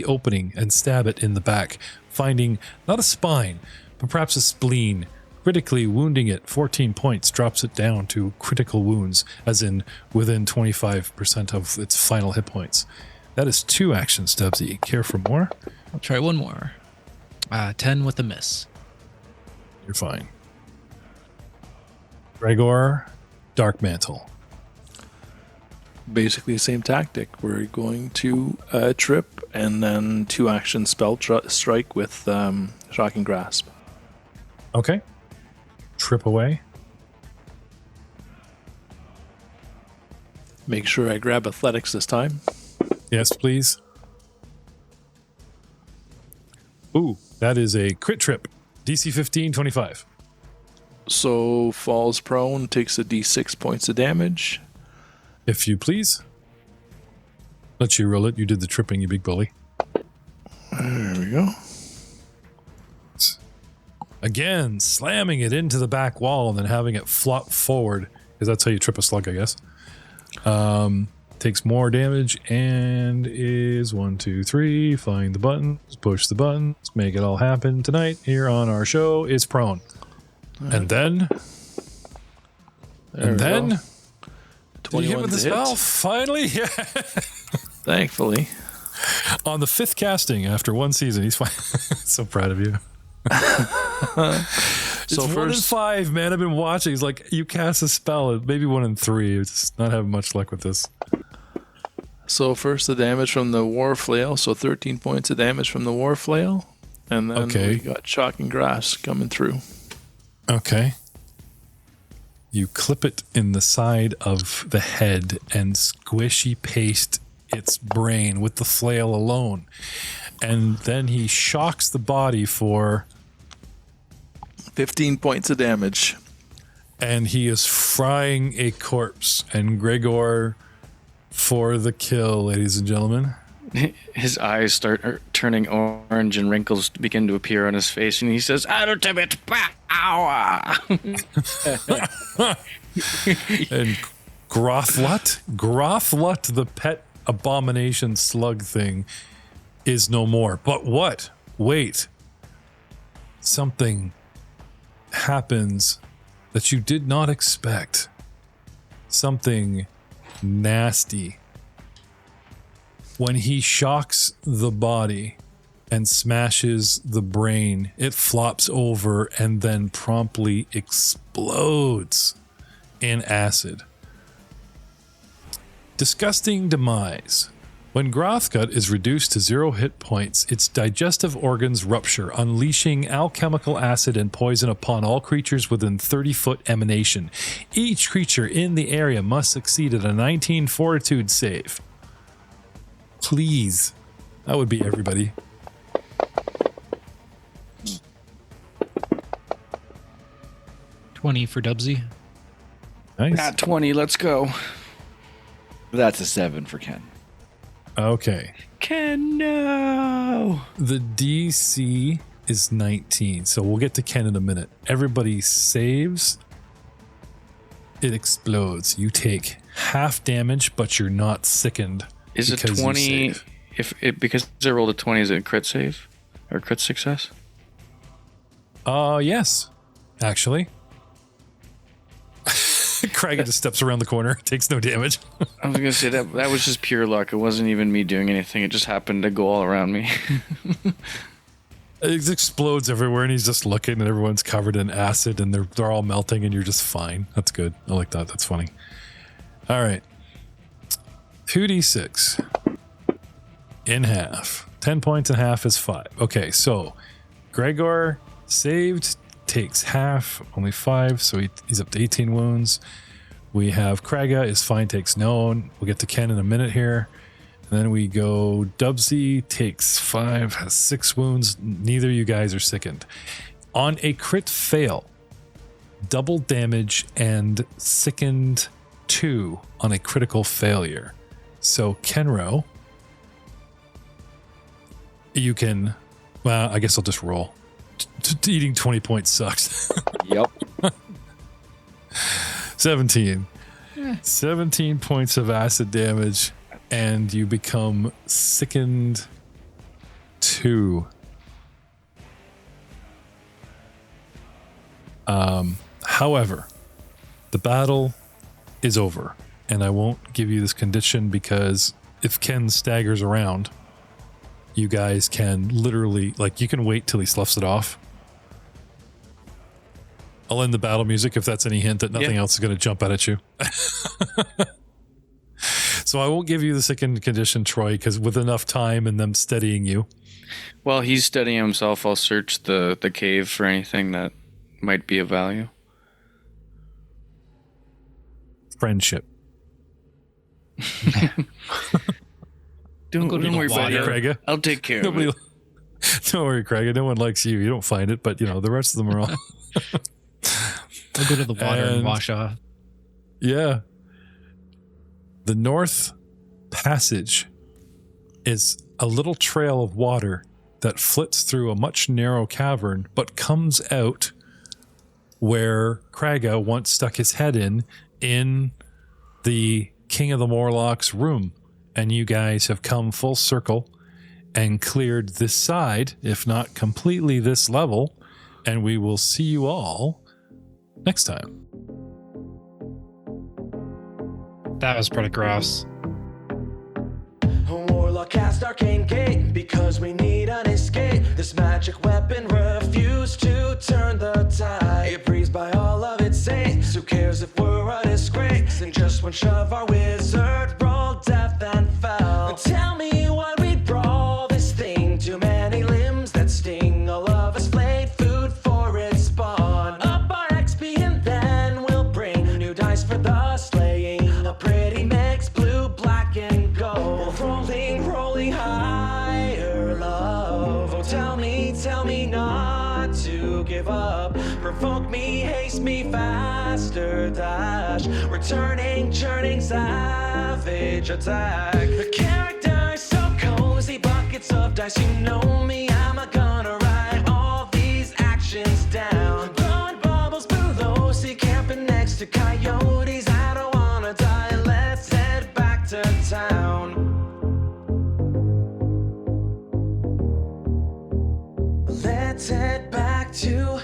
opening and stab it in the back, finding not a spine, but perhaps a spleen. Critically wounding it 14 points drops it down to critical wounds, as in within 25% of its final hit points. That is 2 actions, Stubbsy. Care for more? I'll try one more. 10 with a miss. You're fine. Gregor, Dark Mantle. Basically the same tactic. We're going to trip and then 2 action spell strike with Shocking Grasp. Okay. Trip away. Make sure I grab athletics this time. Yes, please. Ooh, that is a crit trip. DC 15, 25. So falls prone, takes a d6 points of damage. If you please. Let you roll it. You did the tripping, you big bully. There we go. Again, slamming it into the back wall and then having it flop forward, because that's how you trip a slug, I guess. Takes more damage and is 1, 2, 3. Find the buttons, push the buttons, make it all happen tonight here on our show. It's prone. And then... There we go. Did you hit with the spell? Finally? Yeah. Thankfully. On the 5th casting after 1 season. He's fine. So proud of you. It's So 1 in 5, man. I've been watching. He's like, you cast a spell, maybe 1 in 3. It's not having much luck with this. So first the damage from the War Flail, so 13 points of damage from the War Flail. And then we got Shocking Grasp coming through. Okay. You clip it in the side of the head and squishy paste its brain with the flail alone. And then he shocks the body for 15 points of damage. And he is frying a corpse. And Gregor for the kill, ladies and gentlemen. His eyes start turning orange and wrinkles begin to appear on his face, and he says, "Ultimate power!" And Groflut, the pet abomination slug thing, is no more. But what? Wait. Something happens that you did not expect. Something nasty. When he shocks the body and smashes the brain, it flops over and then promptly explodes in acid. Disgusting demise. When Grothgut is reduced to 0 hit points, its digestive organs rupture, unleashing alchemical acid and poison upon all creatures within 30-foot emanation. Each creature in the area must succeed at a 19 fortitude save. Please. That would be everybody. $20 for Dubsy. Nice. Not 20, let's go. That's a 7 for Ken. Okay. Ken, no. The DC is 19, so we'll get to Ken in a minute. Everybody saves. It explodes. You take half damage, but you're not sickened. Is it 20? Because I rolled a 20, is it a crit save or crit success? Yes, actually. Craig just steps around the corner, takes no damage. I was gonna say that was just pure luck. It wasn't even me doing anything. It just happened to go all around me. It explodes everywhere, and he's just looking, and everyone's covered in acid, and they're all melting, and you're just fine. That's good. I like that. That's funny. All right. 2d6 in half. 10 points in half is 5. Okay, so Gregor saved, takes half, only 5, so he's up to 18 wounds. We have Kraga is fine, takes none. We'll get to Ken in a minute here. And then we go Dubsy, takes 5, has 6 wounds. Neither of you guys are sickened. On a crit fail, double damage and sickened 2 on a critical failure. So Kenro, you can, well, I guess I'll just roll. Eating 20 points sucks. Yep. 17. 17 points of acid damage, and you become sickened 2. However, the battle is over, and I won't give you this condition because if Ken staggers around, you guys can literally, like, you can wait till he sloughs it off. I'll end the battle music if that's any hint that nothing else is going to jump out at you. So I won't give you the second condition, Troy, because with enough time and them steadying you. While he's steadying himself, I'll search the cave for anything that might be of value. Friendship. Don't worry about it. Craiga. I'll take care of it. Don't worry, Craiga. No one likes you. You don't find it, but, you know, the rest of them are all... I'll go to the water and wash off. Yeah. The North Passage is a little trail of water that flits through a much narrow cavern, but comes out where Craiga once stuck his head in the King of the Morlocks room. And you guys have come full circle and cleared this side, if not completely this level, and we will see you all next time. That was pretty gross. Warlock cast arcane gate because we need an escape. This magic weapon refused to turn the tide. It breathes by all of its saints. Who cares if we're a disgrace? And just one shove, our wizard rolled death and fell. Tell me what we'd brawl this thing. Too many limbs that sting. All of us flayed food for its spawn. Up our XP and then we'll bring new dice for the slaying. A pretty mix, blue, black, and gold. Rolling higher, love. Oh, tell me not to give up. Provoke me, haste me, faster dash. Returning, churning, savage attack. The character so cozy, buckets of dice. You know me, I'm gonna write all these actions down. Blood bubbles below, see camping next to coyotes. I don't wanna die, let's head back to town. Let's head back to